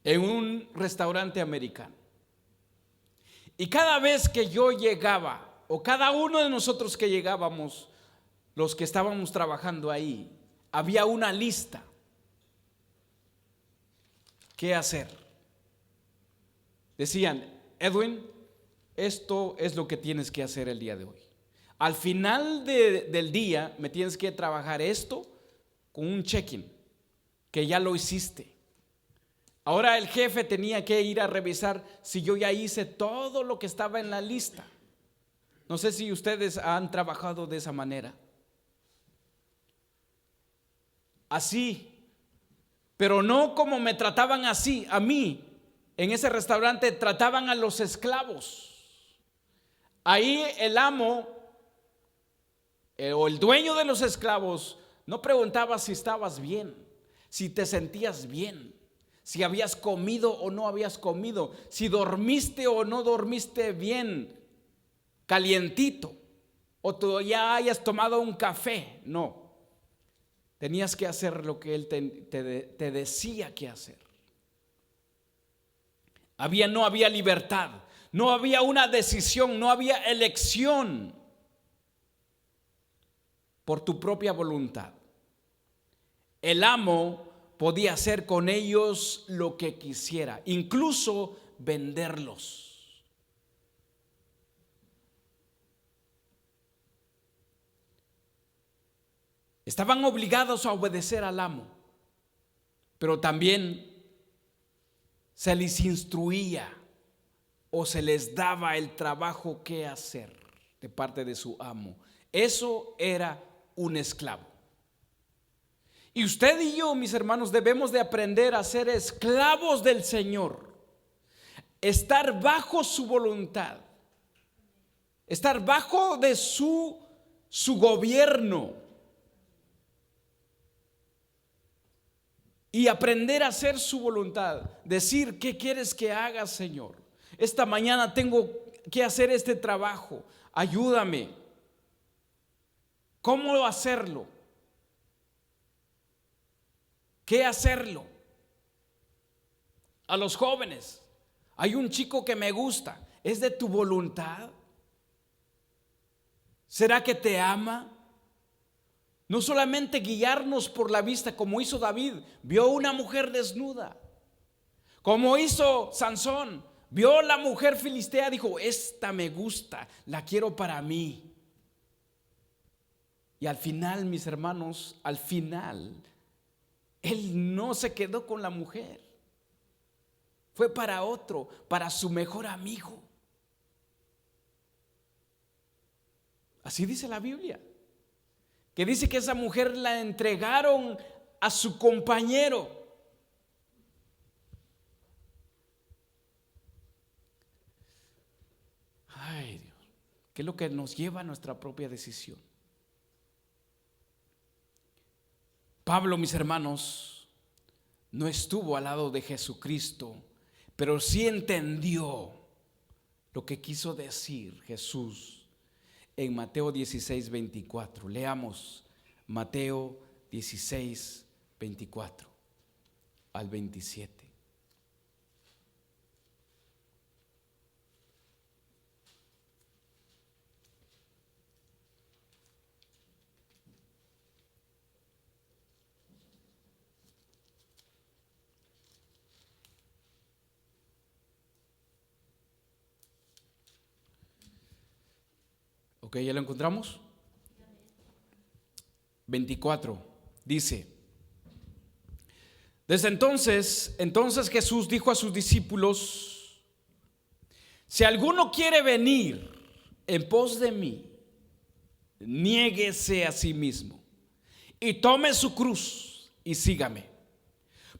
Speaker 1: en un restaurante americano. Y cada vez que yo llegaba, o cada uno de nosotros que llegábamos, los que estábamos trabajando ahí, había una lista. ¿Qué hacer? Decían: Edwin, esto es lo que tienes que hacer el día de hoy. Al final del día me tienes que trabajar esto con un check-in, que ya lo hiciste. Ahora el jefe tenía que ir a revisar si yo ya hice todo lo que estaba en la lista. No sé si ustedes han trabajado de esa manera. Así, pero no como me trataban así a mí. En ese restaurante trataban a los esclavos. Ahí el amo o el dueño de los esclavos no preguntaba si estabas bien, si te sentías bien, si habías comido o no habías comido, si dormiste o no dormiste bien, calientito, o tú ya hayas tomado un café. No, tenías que hacer lo que él te decía que hacer. No había libertad, no había una decisión, no había elección por tu propia voluntad. El amo podía hacer con ellos lo que quisiera, incluso venderlos. Estaban obligados a obedecer al amo, pero también se les instruía o se les daba el trabajo que hacer de parte de su amo. Eso era un esclavo. Y usted y yo, mis hermanos, debemos de aprender a ser esclavos del Señor, estar bajo su voluntad, estar bajo de su gobierno y aprender a hacer su voluntad. Decir: ¿qué quieres que haga, Señor? Esta mañana tengo que hacer este trabajo, ayúdame. ¿Cómo hacerlo? ¿Qué hacerlo? A los jóvenes: hay un chico que me gusta, ¿es de tu voluntad? ¿Será que te ama? No solamente guiarnos por la vista como hizo David, vio una mujer desnuda. Como hizo Sansón, vio la mujer filistea, dijo: esta me gusta, la quiero para mí. Y al final, mis hermanos, al final, él no se quedó con la mujer. Fue para otro, para su mejor amigo. Así dice la Biblia, que dice que esa mujer la entregaron a su compañero. Ay, Dios, ¿qué es lo que nos lleva a nuestra propia decisión? Pablo, mis hermanos, no estuvo al lado de Jesucristo, pero sí entendió lo que quiso decir Jesús en Mateo 16, 24. Leamos Mateo 16, 24 al 27. Ok, ¿ya lo encontramos? 24 dice: desde entonces Jesús dijo a sus discípulos: si alguno quiere venir en pos de mí, niéguese a sí mismo y tome su cruz y sígame.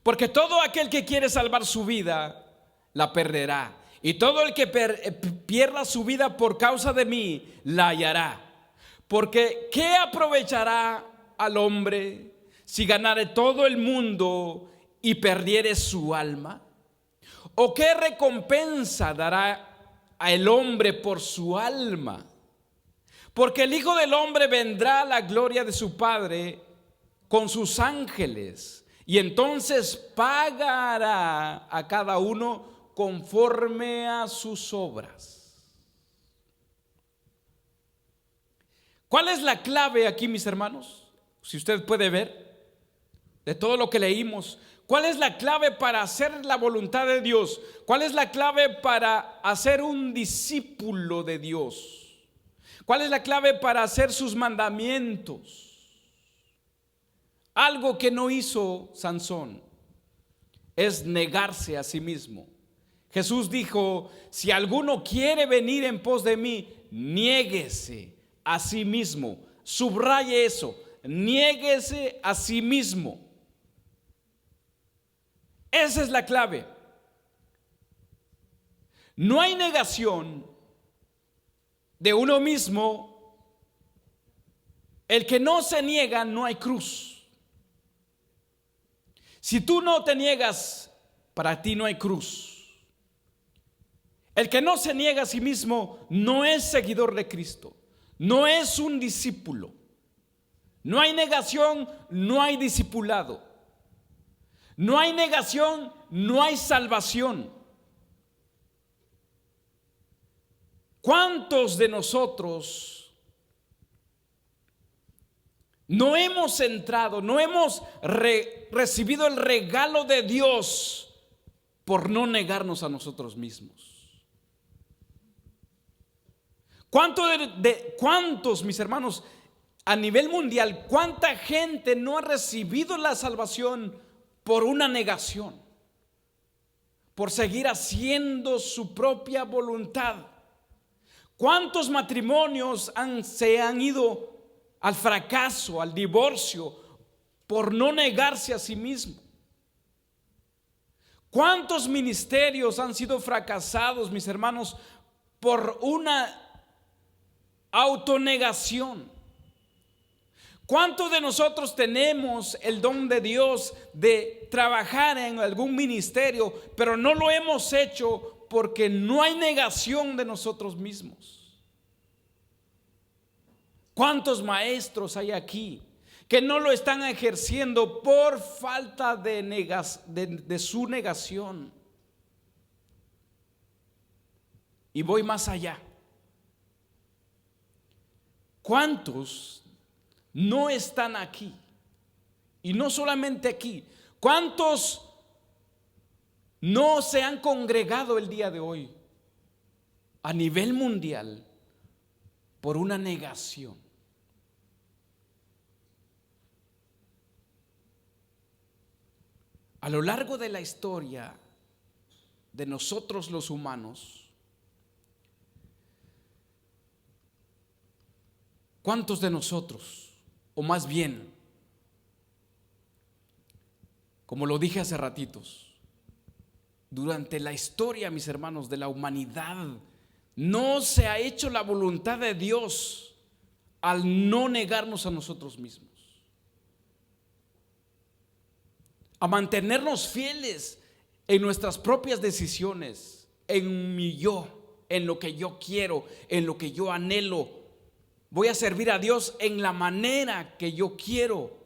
Speaker 1: Porque todo aquel que quiere salvar su vida, la perderá. Y todo el que pierda su vida por causa de mí, la hallará. Porque ¿qué aprovechará al hombre si ganare todo el mundo y perdiere su alma? ¿O qué recompensa dará al hombre por su alma? Porque el Hijo del Hombre vendrá a la gloria de su Padre con sus ángeles, y entonces pagará a cada uno conforme a sus obras. ¿Cuál es la clave aquí, mis hermanos? Si usted puede ver de todo lo que leímos, ¿cuál es la clave para hacer la voluntad de Dios? ¿Cuál es la clave para hacer un discípulo de Dios? ¿Cuál es la clave para hacer sus mandamientos? Algo que no hizo Sansón es negarse a sí mismo. Jesús dijo: si alguno quiere venir en pos de mí, niéguese a sí mismo. Subraye eso: niéguese a sí mismo. Esa es la clave. No hay negación de uno mismo. El que no se niega, no hay cruz. Si tú no te niegas, para ti no hay cruz. El que no se niega a sí mismo no es seguidor de Cristo, no es un discípulo. No hay negación, no hay discipulado. No hay negación, no hay salvación. ¿Cuántos de nosotros no hemos entrado, no hemos recibido el regalo de Dios por no negarnos a nosotros mismos? ¿Cuántos, mis hermanos, a nivel mundial, cuánta gente no ha recibido la salvación por una negación, por seguir haciendo su propia voluntad? ¿Cuántos matrimonios se han ido al fracaso, al divorcio, por no negarse a sí mismo? ¿Cuántos ministerios han sido fracasados, mis hermanos, por una autonegación? ¿Cuántos de nosotros tenemos el don de Dios de trabajar en algún ministerio, pero no lo hemos hecho porque no hay negación de nosotros mismos? ¿Cuántos maestros hay aquí que no lo están ejerciendo por falta de su negación? Y voy más allá. ¿Cuántos no están aquí? Y no solamente aquí. ¿Cuántos no se han congregado el día de hoy a nivel mundial por una negación? A lo largo de la historia de nosotros los humanos, ¿cuántos de nosotros, o más bien, como lo dije hace ratitos, durante la historia, mis hermanos, de la humanidad, no se ha hecho la voluntad de Dios al no negarnos a nosotros mismos, a mantenernos fieles en nuestras propias decisiones, en mi yo, en lo que yo quiero, en lo que yo anhelo? Voy a servir a Dios en la manera que yo quiero,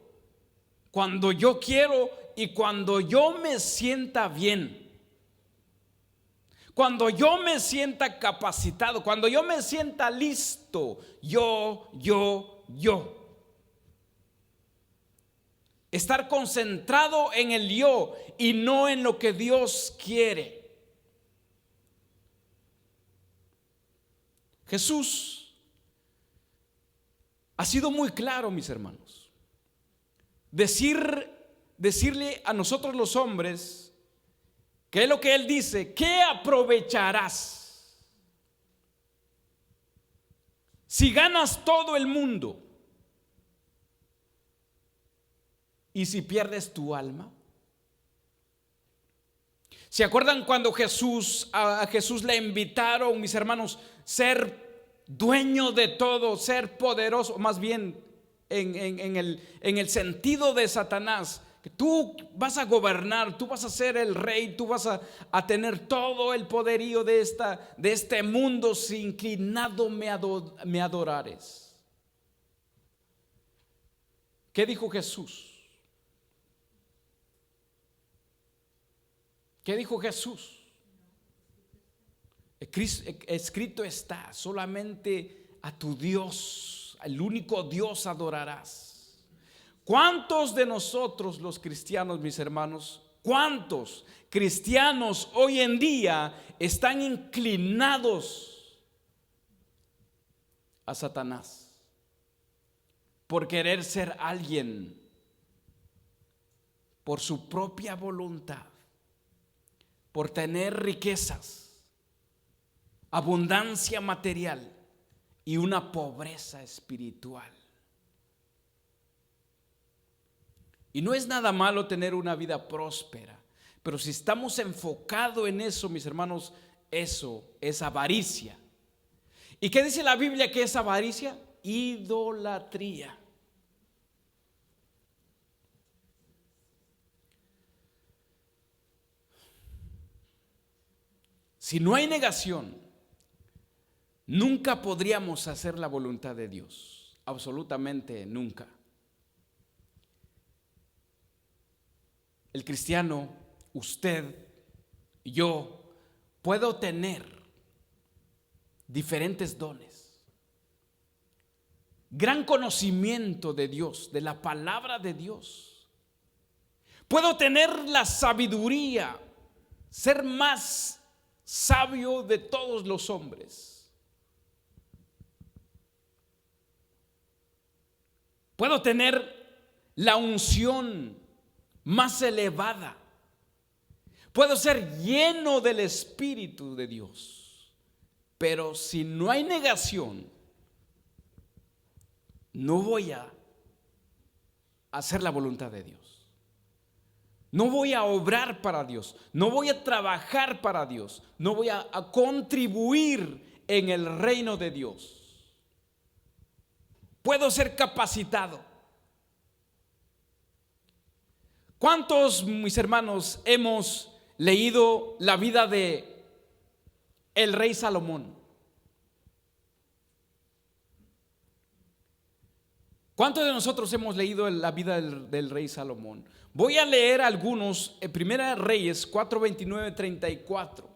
Speaker 1: cuando yo quiero y cuando yo me sienta bien, cuando yo me sienta capacitado, cuando yo me sienta listo. Yo. Estar concentrado en el yo y no en lo que Dios quiere. Jesús ha sido muy claro, mis hermanos. Decirle a nosotros los hombres, ¿qué es lo que Él dice? ¿Qué aprovecharás si ganas todo el mundo y si pierdes tu alma? ¿Se acuerdan cuando a Jesús le invitaron, mis hermanos, ser dueño de todo, ser poderoso, más bien en el sentido de Satanás, que tú vas a gobernar, tú vas a ser el rey, tú vas a tener todo el poderío de este mundo, si inclinado me adorares. ¿Qué dijo Jesús? ¿Qué dijo Jesús? Escrito está, solamente a tu Dios, al único Dios adorarás. ¿Cuántos de nosotros los cristianos, mis hermanos, cuántos cristianos hoy en día están inclinados a Satanás por querer ser alguien por su propia voluntad, por tener riquezas, abundancia material y una pobreza espiritual? Y no es nada malo tener una vida próspera, pero si estamos enfocados en eso, mis hermanos, eso es avaricia. ¿Y qué dice la Biblia que es avaricia? Idolatría. Si no hay negación, nunca podríamos hacer la voluntad de Dios, absolutamente nunca. El cristiano, usted, yo, puedo tener diferentes dones, gran conocimiento de Dios, de la palabra de Dios. Puedo tener la sabiduría, ser más sabio de todos los hombres. Puedo tener la unción más elevada. Puedo ser lleno del Espíritu de Dios. Pero si no hay negación, no voy a hacer la voluntad de Dios. No voy a obrar para Dios, no voy a trabajar para Dios, no voy a contribuir en el reino de Dios. Puedo ser capacitado. ¿Cuántos, mis hermanos, hemos leído la vida de el rey Salomón? ¿Cuántos de nosotros hemos leído la vida del rey Salomón? Voy a leer algunos en Primera de Reyes 4, 29, 34.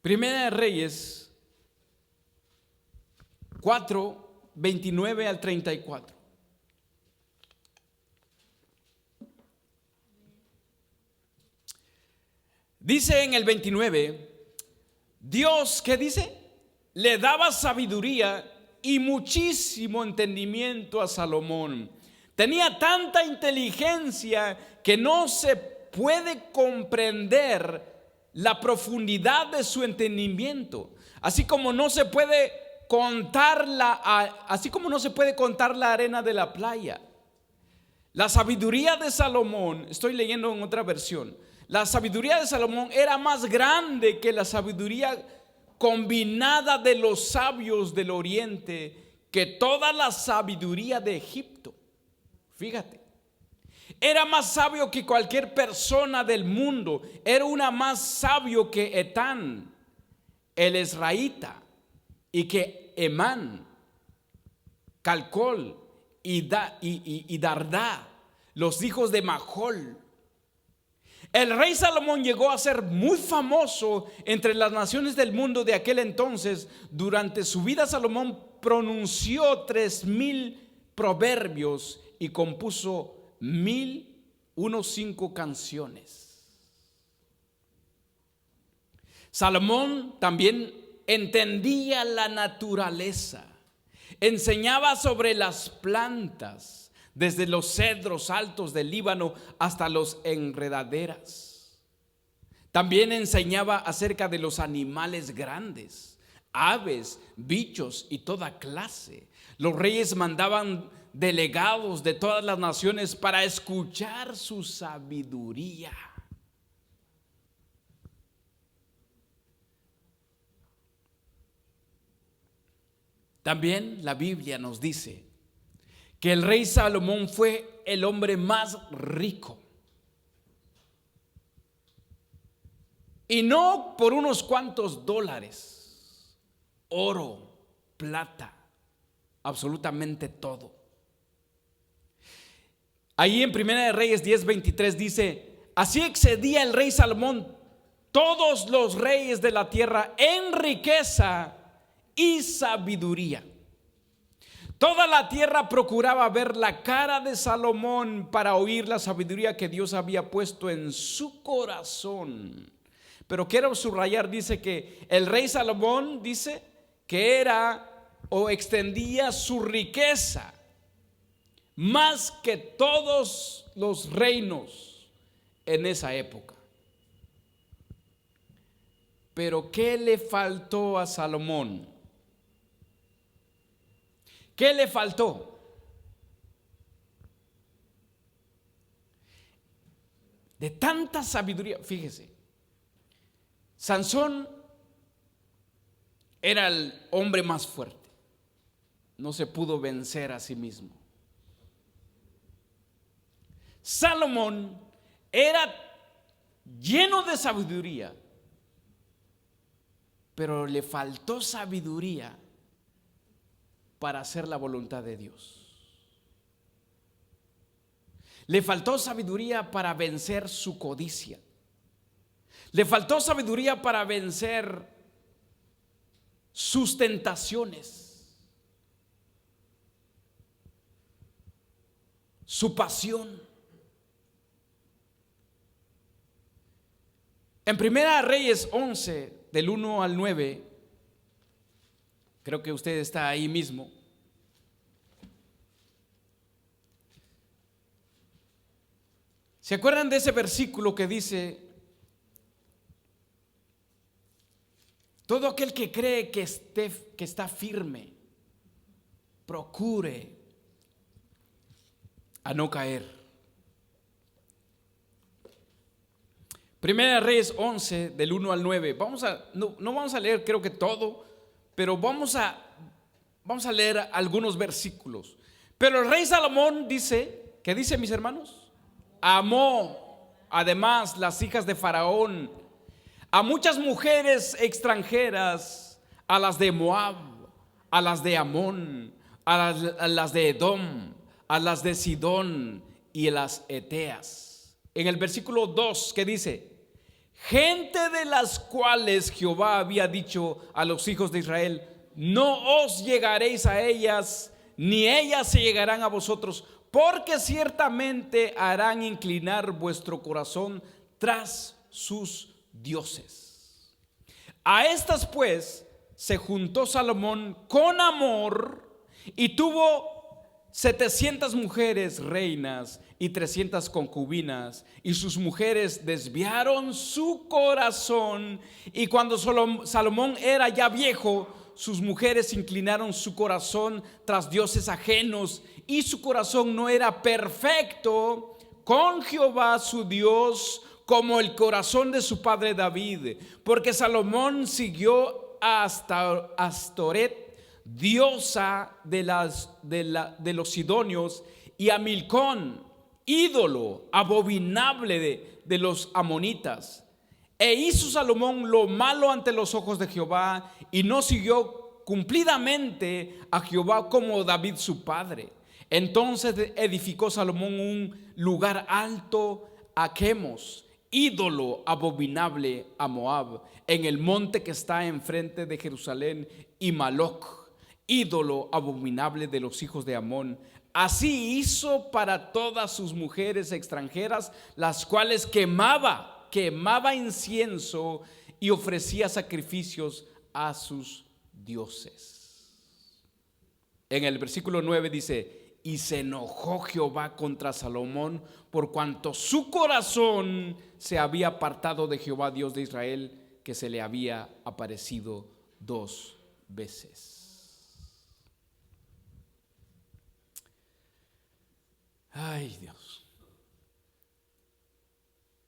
Speaker 1: Primera de Reyes 4, 29 al 34. Dice en el 29, Dios, ¿qué dice? Le daba sabiduría y muchísimo entendimiento a Salomón. Tenía tanta inteligencia que no se puede comprender la profundidad de su entendimiento, así como no se puede contar la arena de la playa. La sabiduría de Salomón, estoy leyendo en otra versión, la sabiduría de Salomón era más grande que la sabiduría combinada de los sabios del oriente, que toda la sabiduría de Egipto. Fíjate, era más sabio que cualquier persona del mundo. Era más sabio que Etán, el Esraíta, y que Emán, Calcol y Dardá, los hijos de Mahol. El rey Salomón llegó a ser muy famoso entre las naciones del mundo de aquel entonces. Durante su vida, Salomón pronunció 3,000 proverbios y compuso 1,015 canciones. Salomón también entendía la naturaleza, enseñaba sobre las plantas, desde los cedros altos del Líbano hasta los enredaderas. También enseñaba acerca de los animales grandes, aves, bichos y toda clase. Los reyes mandaban delegados de todas las naciones para escuchar su sabiduría. También la Biblia nos dice que el rey Salomón fue el hombre más rico. Y no por unos cuantos dólares, oro, plata, absolutamente todo. Ahí en Primera de Reyes 10:23 dice: así excedía el rey Salomón todos los reyes de la tierra en riqueza y sabiduría. Toda la tierra procuraba ver la cara de Salomón para oír la sabiduría que Dios había puesto en su corazón. Pero quiero subrayar, dice que el rey Salomón, dice que era o extendía su riqueza más que todos los reinos en esa época. Pero ¿qué le faltó a Salomón? ¿Qué le faltó? De tanta sabiduría, fíjese, Sansón era el hombre más fuerte, no se pudo vencer a sí mismo. Salomón era lleno de sabiduría, pero le faltó sabiduría para hacer la voluntad de Dios. Le faltó sabiduría para vencer su codicia. Le faltó sabiduría para vencer sus tentaciones, su pasión. En Primera Reyes 11, del 1 al 9, creo que usted está ahí mismo. ¿Se acuerdan de ese versículo que dice: todo aquel que cree que está firme, procure a no caer? Primera Reyes 11, del 1 al 9. No vamos a leer creo que todo, pero vamos a leer algunos versículos. Pero el rey Salomón dice, ¿qué dice, mis hermanos? Amó además las hijas de Faraón, a muchas mujeres extranjeras, a las de Moab, a las de Amón, a las de Edom, a las de Sidón y a las Eteas. En el versículo 2, ¿qué dice? Gente de las cuales Jehová había dicho a los hijos de Israel: no os llegaréis a ellas, ni ellas se llegarán a vosotros, porque ciertamente harán inclinar vuestro corazón tras sus dioses. A estas pues se juntó Salomón con amor y tuvo 700 mujeres reinas y 300 concubinas, y sus mujeres desviaron su corazón. Y cuando Salomón era ya viejo, sus mujeres inclinaron su corazón tras dioses ajenos, y su corazón no era perfecto con Jehová su Dios, como el corazón de su padre David, porque Salomón siguió hasta Astoret, diosa de los sidonios, y a Milcón, ídolo abominable de los amonitas. E hizo Salomón lo malo ante los ojos de Jehová, y no siguió cumplidamente a Jehová como David su padre. Entonces edificó Salomón un lugar alto a Quemos, ídolo abominable a Moab, en el monte que está enfrente de Jerusalén, y Maloc, ídolo abominable de los hijos de Amón. Así hizo para todas sus mujeres extranjeras, las cuales quemaba incienso y ofrecía sacrificios a sus dioses. En el versículo 9 dice: y se enojó Jehová contra Salomón, por cuanto su corazón se había apartado de Jehová Dios de Israel, que se le había aparecido 2 veces. Ay, Dios.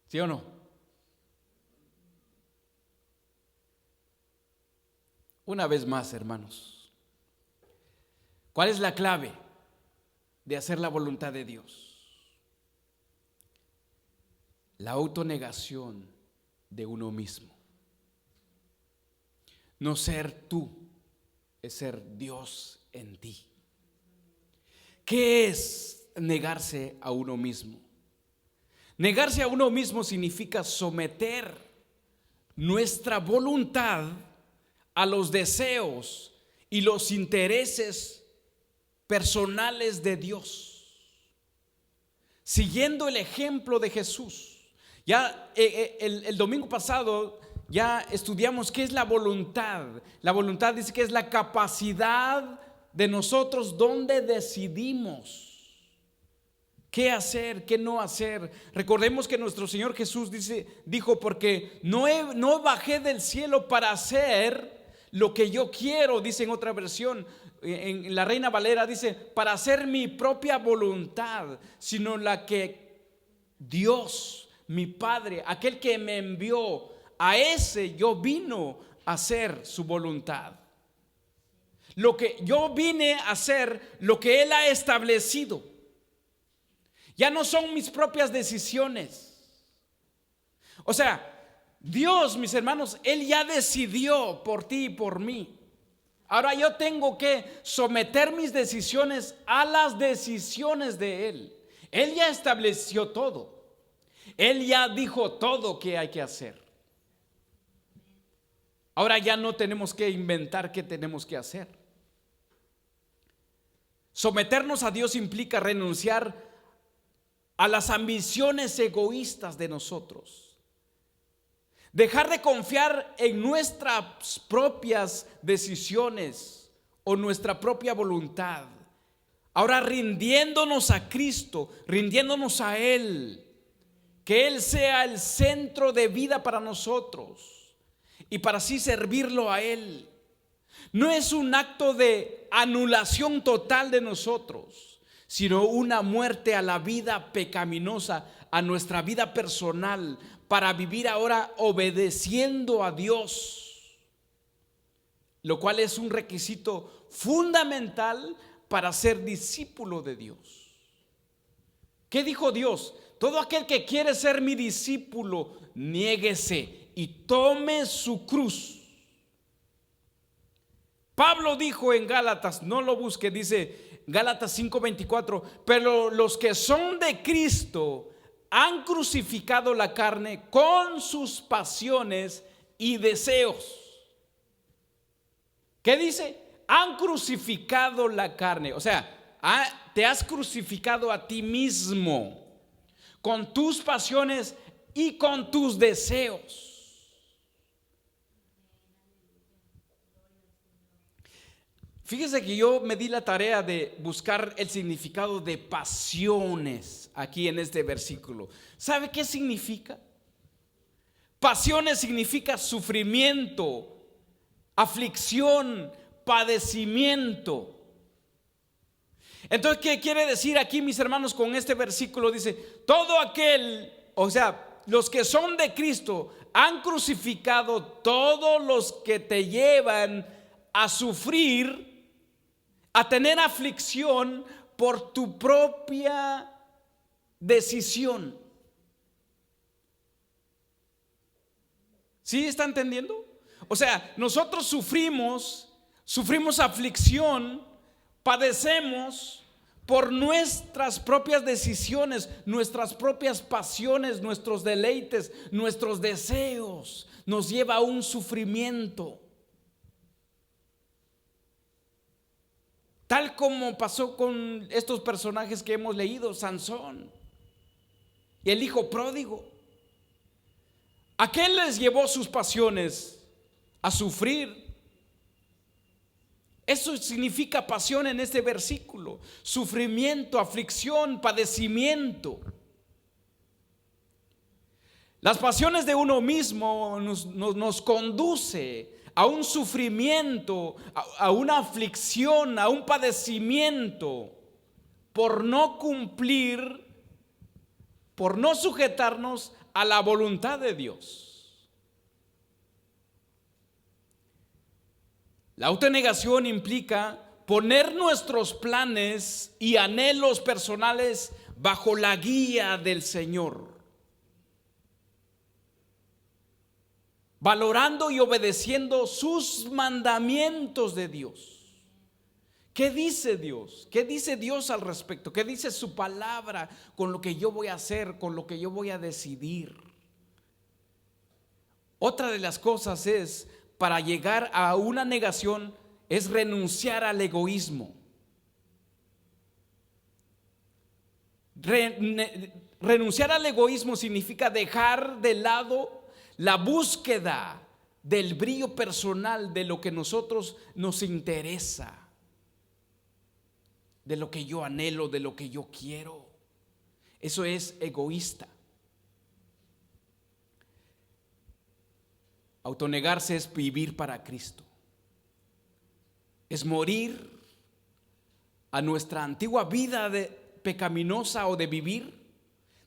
Speaker 1: ¿Sí o no? Una vez más, hermanos, ¿Cuál es la clave de hacer la voluntad de Dios? La autonegación de uno mismo. No ser tú, es ser Dios en ti. ¿Qué es negarse a uno mismo? Negarse a uno mismo significa someter nuestra voluntad a los deseos y los intereses personales de Dios, siguiendo el ejemplo de Jesús. Ya el domingo pasado ya estudiamos qué es la voluntad. La voluntad dice que es la capacidad de nosotros donde decidimos qué hacer, qué no hacer. Recordemos que nuestro Señor Jesús dijo, porque no bajé del cielo para hacer lo que yo quiero, dice en otra versión. En la Reina Valera dice, para hacer mi propia voluntad, sino la que Dios, mi Padre, aquel que me envió, a ese yo vino a hacer su voluntad. Lo que yo vine a hacer, lo que Él ha establecido. Ya no son mis propias decisiones. O sea, Dios, mis hermanos, Él ya decidió por ti y por mí. Ahora yo tengo que someter mis decisiones a las decisiones de Él. Él ya estableció todo. Él ya dijo todo que hay que hacer. Ahora ya no tenemos que inventar qué tenemos que hacer. Someternos a Dios implica renunciar a las ambiciones egoístas de nosotros. Dejar de confiar en nuestras propias decisiones o nuestra propia voluntad. Ahora rindiéndonos a Cristo, rindiéndonos a Él. Que Él sea el centro de vida para nosotros y para así servirlo a Él. No es un acto de anulación total de nosotros, sino una muerte a la vida pecaminosa, a nuestra vida personal, para vivir ahora obedeciendo a Dios, lo cual es un requisito fundamental para ser discípulo de Dios. ¿Qué dijo Dios? Todo aquel que quiere ser mi discípulo, niéguese y tome su cruz. Pablo dijo en Gálatas, no lo busque, dice Gálatas 5:24, pero los que son de Cristo han crucificado la carne con sus pasiones y deseos. ¿Qué dice? Han crucificado la carne. O sea, te has crucificado a ti mismo con tus pasiones y con tus deseos. Fíjese que yo me di la tarea de buscar el significado de pasiones aquí en este versículo. ¿Sabe qué significa? Pasiones significa sufrimiento, aflicción, padecimiento. Entonces, ¿qué quiere decir aquí, mis hermanos, con este versículo? Dice, todo aquel, o sea, los que son de Cristo han crucificado todos los que te llevan a sufrir, a tener aflicción por tu propia decisión. ¿Sí está entendiendo? O sea, nosotros sufrimos aflicción, padecemos por nuestras propias decisiones, nuestras propias pasiones, nuestros deleites, nuestros deseos. Nos lleva a un sufrimiento. Tal como pasó con estos personajes que hemos leído, Sansón y el hijo pródigo. ¿A qué les llevó sus pasiones? A sufrir. Eso significa pasión en este versículo: sufrimiento, aflicción, padecimiento. Las pasiones de uno mismo nos conduce a un sufrimiento, a una aflicción, a un padecimiento por no cumplir, por no sujetarnos a la voluntad de Dios. La autonegación implica poner nuestros planes y anhelos personales bajo la guía del Señor, valorando y obedeciendo sus mandamientos de Dios. ¿Qué dice Dios? ¿Qué dice Dios al respecto? ¿Qué dice su palabra con lo que yo voy a hacer, con lo que yo voy a decidir? Otra de las cosas es, para llegar a una negación, es renunciar al egoísmo. Renunciar al egoísmo significa dejar de lado la búsqueda del brillo personal, de lo que nosotros nos interesa, de lo que yo anhelo, de lo que yo quiero. Eso es egoísta. Autonegarse es vivir para Cristo. Es morir a nuestra antigua vida pecaminosa o de vivir,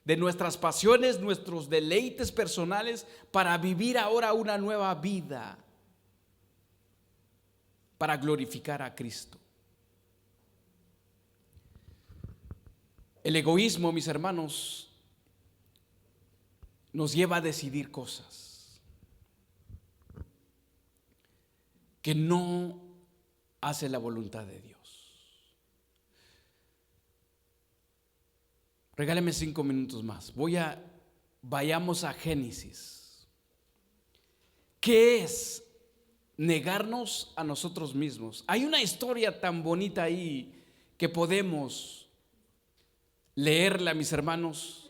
Speaker 1: de nuestras pasiones, nuestros deleites personales, para vivir ahora una nueva vida, para glorificar a Cristo. El egoísmo, mis hermanos, nos lleva a decidir cosas que no hace la voluntad de Dios. Regáleme 5 minutos más. Vayamos a Génesis. ¿Qué es negarnos a nosotros mismos? Hay una historia tan bonita ahí que podemos leerla, mis hermanos,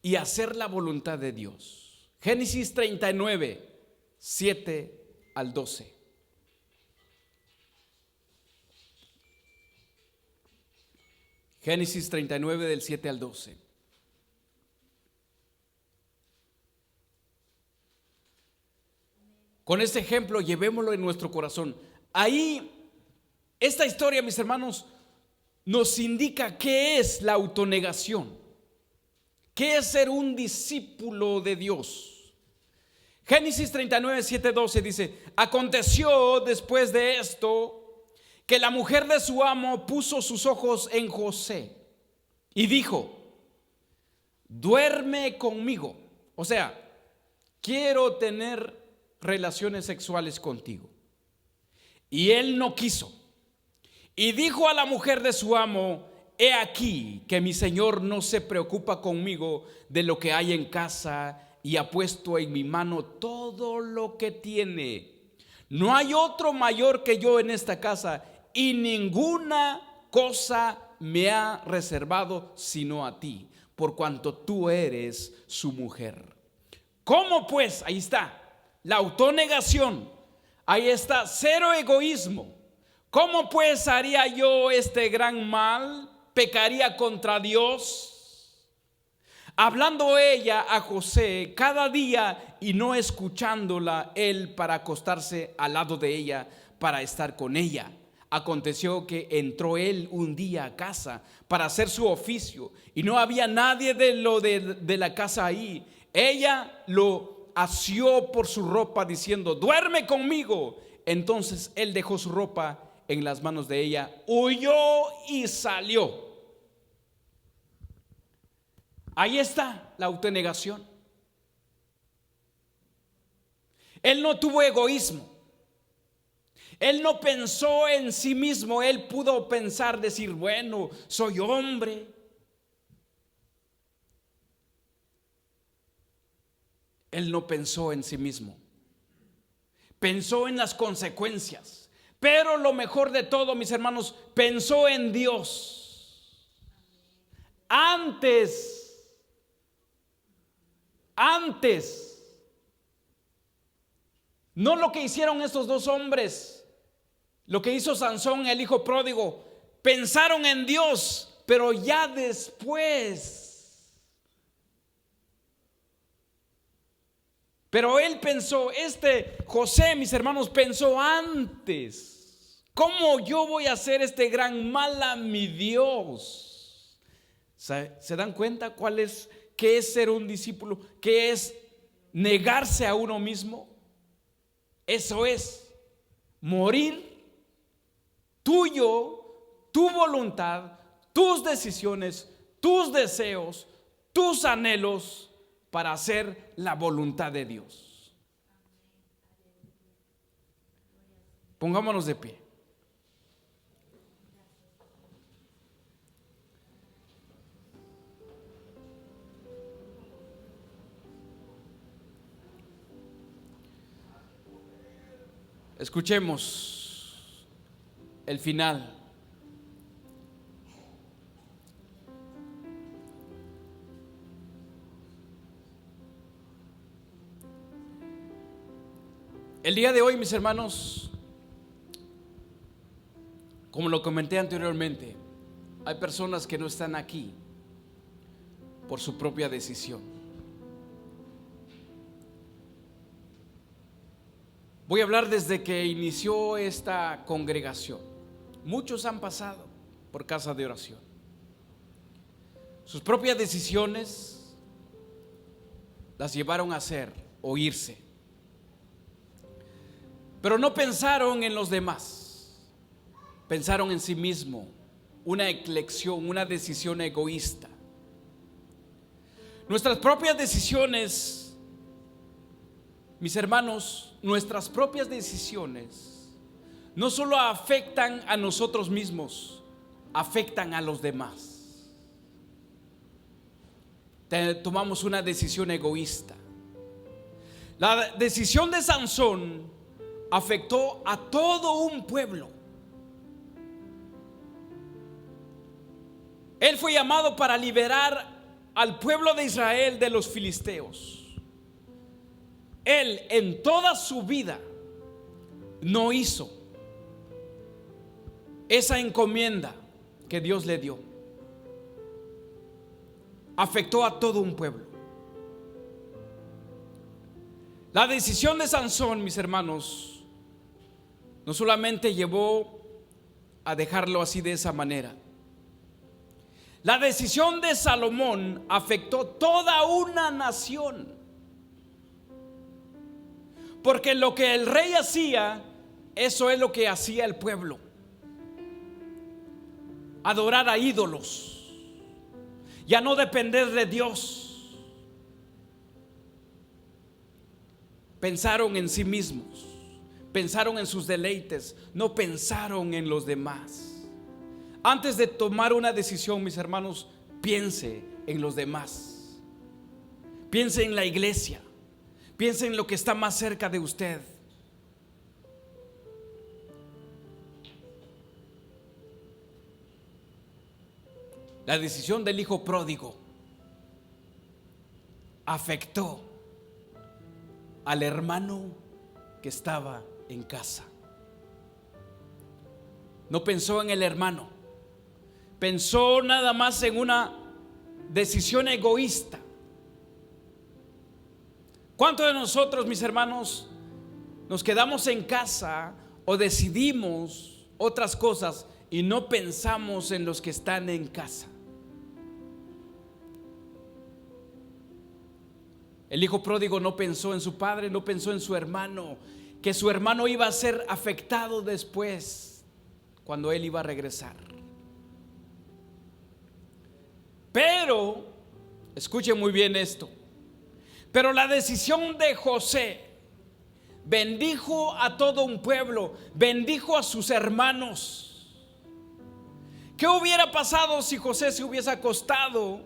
Speaker 1: y hacer la voluntad de Dios. Génesis 39, 7 al 12. Génesis 39 del 7 al 12. Con este ejemplo llevémoslo en nuestro corazón. Ahí, esta historia, mis hermanos, nos indica qué es la autonegación, qué es ser un discípulo de Dios. Génesis 39, 7, 12 dice: aconteció después de esto que la mujer de su amo puso sus ojos en José y dijo: duerme conmigo. O sea, quiero tener relaciones sexuales contigo. Y él no quiso. Y dijo a la mujer de su amo: he aquí que mi señor no se preocupa conmigo de lo que hay en casa, y ha puesto en mi mano todo lo que tiene. No hay otro mayor que yo en esta casa, y ninguna cosa me ha reservado sino a ti, por cuanto tú eres su mujer. ¿Cómo pues? Ahí está la autonegación, ahí está cero egoísmo. ¿Cómo pues haría yo este gran mal? ¿Pecaría contra Dios? Hablando ella a José cada día y no escuchándola él para acostarse al lado de ella para estar con ella. Aconteció que entró él un día a casa para hacer su oficio y no había nadie de la casa ahí. Ella lo asió por su ropa diciendo: duerme conmigo. Entonces él dejó su ropa en las manos de ella, huyó y salió. Ahí está la autonegación. Él no tuvo egoísmo. Él no pensó en sí mismo. Él pudo pensar, decir: bueno, soy hombre. Él no pensó en sí mismo. Pensó en las consecuencias. Pero lo mejor de todo, mis hermanos, pensó en Dios. Antes, no lo que hicieron estos dos hombres, lo que hizo Sansón, el hijo pródigo, pensaron en Dios, pero ya después. Pero él pensó, José, mis hermanos, pensó antes: ¿cómo yo voy a hacer este gran mal a mi Dios? ¿Se dan cuenta qué es ser un discípulo? ¿Qué es negarse a uno mismo? Eso es morir tuyo, tu voluntad, tus decisiones, tus deseos, tus anhelos para hacer la voluntad de Dios. Pongámonos de pie. Escuchemos el final. El día de hoy, mis hermanos, como lo comenté anteriormente, hay personas que no están aquí por su propia decisión. Voy a hablar desde que inició esta congregación. Muchos han pasado por casa de oración. Sus propias decisiones las llevaron a hacer o irse. Pero no pensaron en los demás. Pensaron en sí mismo. Una elección, una decisión egoísta. Nuestras propias decisiones, mis hermanos, nuestras propias decisiones no solo afectan a nosotros mismos, afectan a los demás. Tomamos una decisión egoísta. La decisión de Sansón afectó a todo un pueblo. Él fue llamado para liberar al pueblo de Israel de los filisteos. Él en toda su vida no hizo esa encomienda que Dios le dio. Afectó a todo un pueblo. La decisión de Sansón, mis hermanos, no solamente llevó a dejarlo así de esa manera. La decisión de Salomón afectó toda una nación. Porque lo que el rey hacía, eso es lo que hacía el pueblo. Adorar a ídolos, ya no depender de Dios. Pensaron en sí mismos, pensaron en sus deleites, no pensaron en los demás. Antes de tomar una decisión, mis hermanos, piense en los demás. Piense en la iglesia. Piense en lo que está más cerca de usted. La decisión del hijo pródigo afectó al hermano que estaba en casa. No pensó en el hermano, pensó nada más en una decisión egoísta. ¿Cuántos de nosotros, mis hermanos, nos quedamos en casa o decidimos otras cosas y no pensamos en los que están en casa? El hijo pródigo no pensó en su padre, no pensó en su hermano, que su hermano iba a ser afectado después cuando él iba a regresar. Pero, escuchen muy bien esto. Pero la decisión de José bendijo a todo un pueblo, bendijo a sus hermanos. ¿Qué hubiera pasado si José se hubiese acostado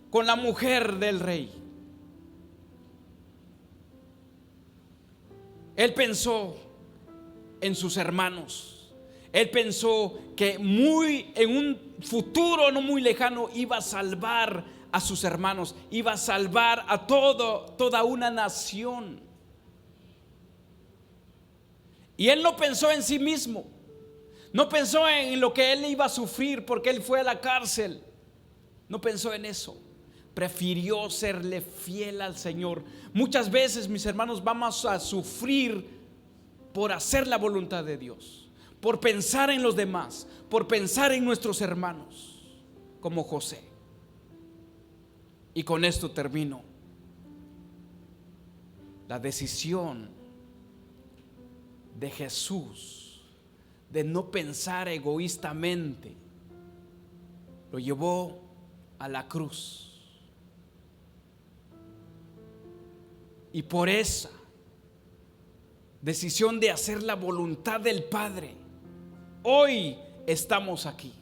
Speaker 1: con la mujer del rey? Él pensó en sus hermanos. Él pensó que en un futuro no muy lejano iba a salvar a sus hermanos, iba a salvar a toda una nación. Y él no pensó en sí mismo, no pensó en lo que él iba a sufrir porque él fue a la cárcel. No pensó en eso. Prefirió serle fiel al Señor. Muchas veces, mis hermanos, vamos a sufrir por hacer la voluntad de Dios, por pensar en los demás, por pensar en nuestros hermanos, como José. Y con esto termino. La decisión de Jesús de no pensar egoístamente, lo llevó a la cruz. Y por esa decisión de hacer la voluntad del Padre, hoy estamos aquí.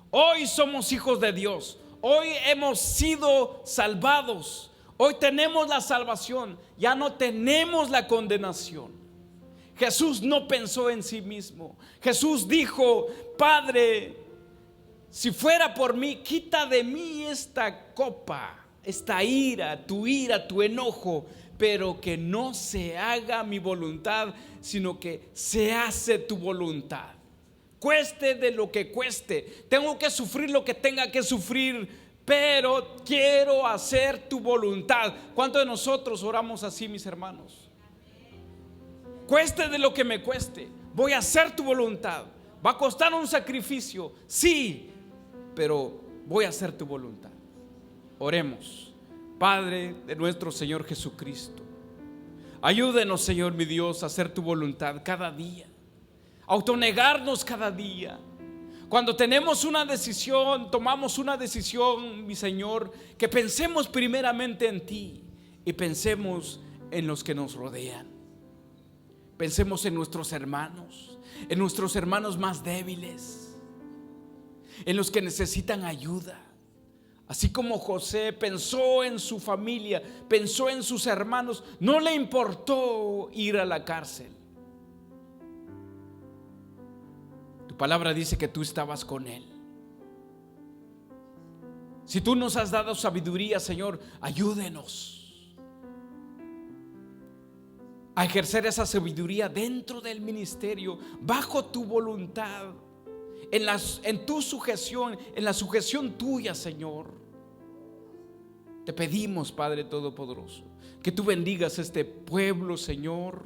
Speaker 1: Hoy somos hijos de Dios. Hoy hemos sido salvados. Hoy tenemos la salvación. Ya no tenemos la condenación. Jesús no pensó en sí mismo. Jesús dijo: Padre, si fuera por mí, quita de mí esta copa, esta ira, tu enojo, pero que no se haga mi voluntad, sino que se hace tu voluntad. Cueste de lo que cueste, tengo que sufrir lo que tenga que sufrir, pero quiero hacer tu voluntad. ¿Cuántos de nosotros oramos así, mis hermanos? Cueste de lo que me cueste, voy a hacer tu voluntad. Va a costar un sacrificio, sí, pero voy a hacer tu voluntad. Oremos. Padre de nuestro Señor Jesucristo, ayúdenos, Señor mi Dios, a hacer tu voluntad cada día, autonegarnos cada día. Cuando tenemos una decisión, tomamos una decisión, mi Señor, que pensemos primeramente en ti y pensemos en los que nos rodean. Pensemos en nuestros hermanos más débiles, en los que necesitan ayuda. Así como José pensó en su familia, pensó en sus hermanos, no le importó ir a la cárcel. Tu palabra dice que tú estabas con él. Si tú nos has dado sabiduría, Señor, ayúdenos a ejercer esa sabiduría dentro del ministerio, bajo tu voluntad, en tu sujeción, en la sujeción tuya, Señor. Te pedimos, Padre Todopoderoso, que tú bendigas este pueblo, Señor,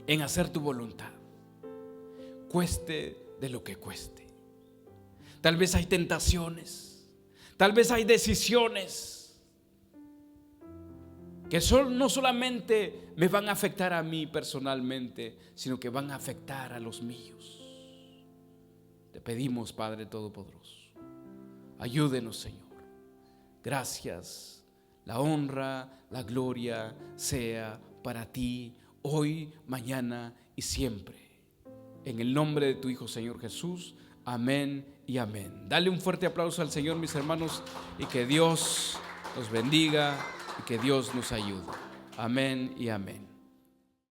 Speaker 1: en hacer tu voluntad, cueste de lo que cueste. Tal vez hay tentaciones, tal vez hay decisiones que no solamente me van a afectar a mí personalmente, sino que van a afectar a los míos. Te pedimos, Padre Todopoderoso, ayúdenos, Señor. Gracias, la honra, la gloria sea para ti, hoy, mañana y siempre. En el nombre de tu Hijo, Señor Jesús, amén y amén. Dale un fuerte aplauso al Señor, mis hermanos, y que Dios nos bendiga y que Dios nos ayude. Amén y amén.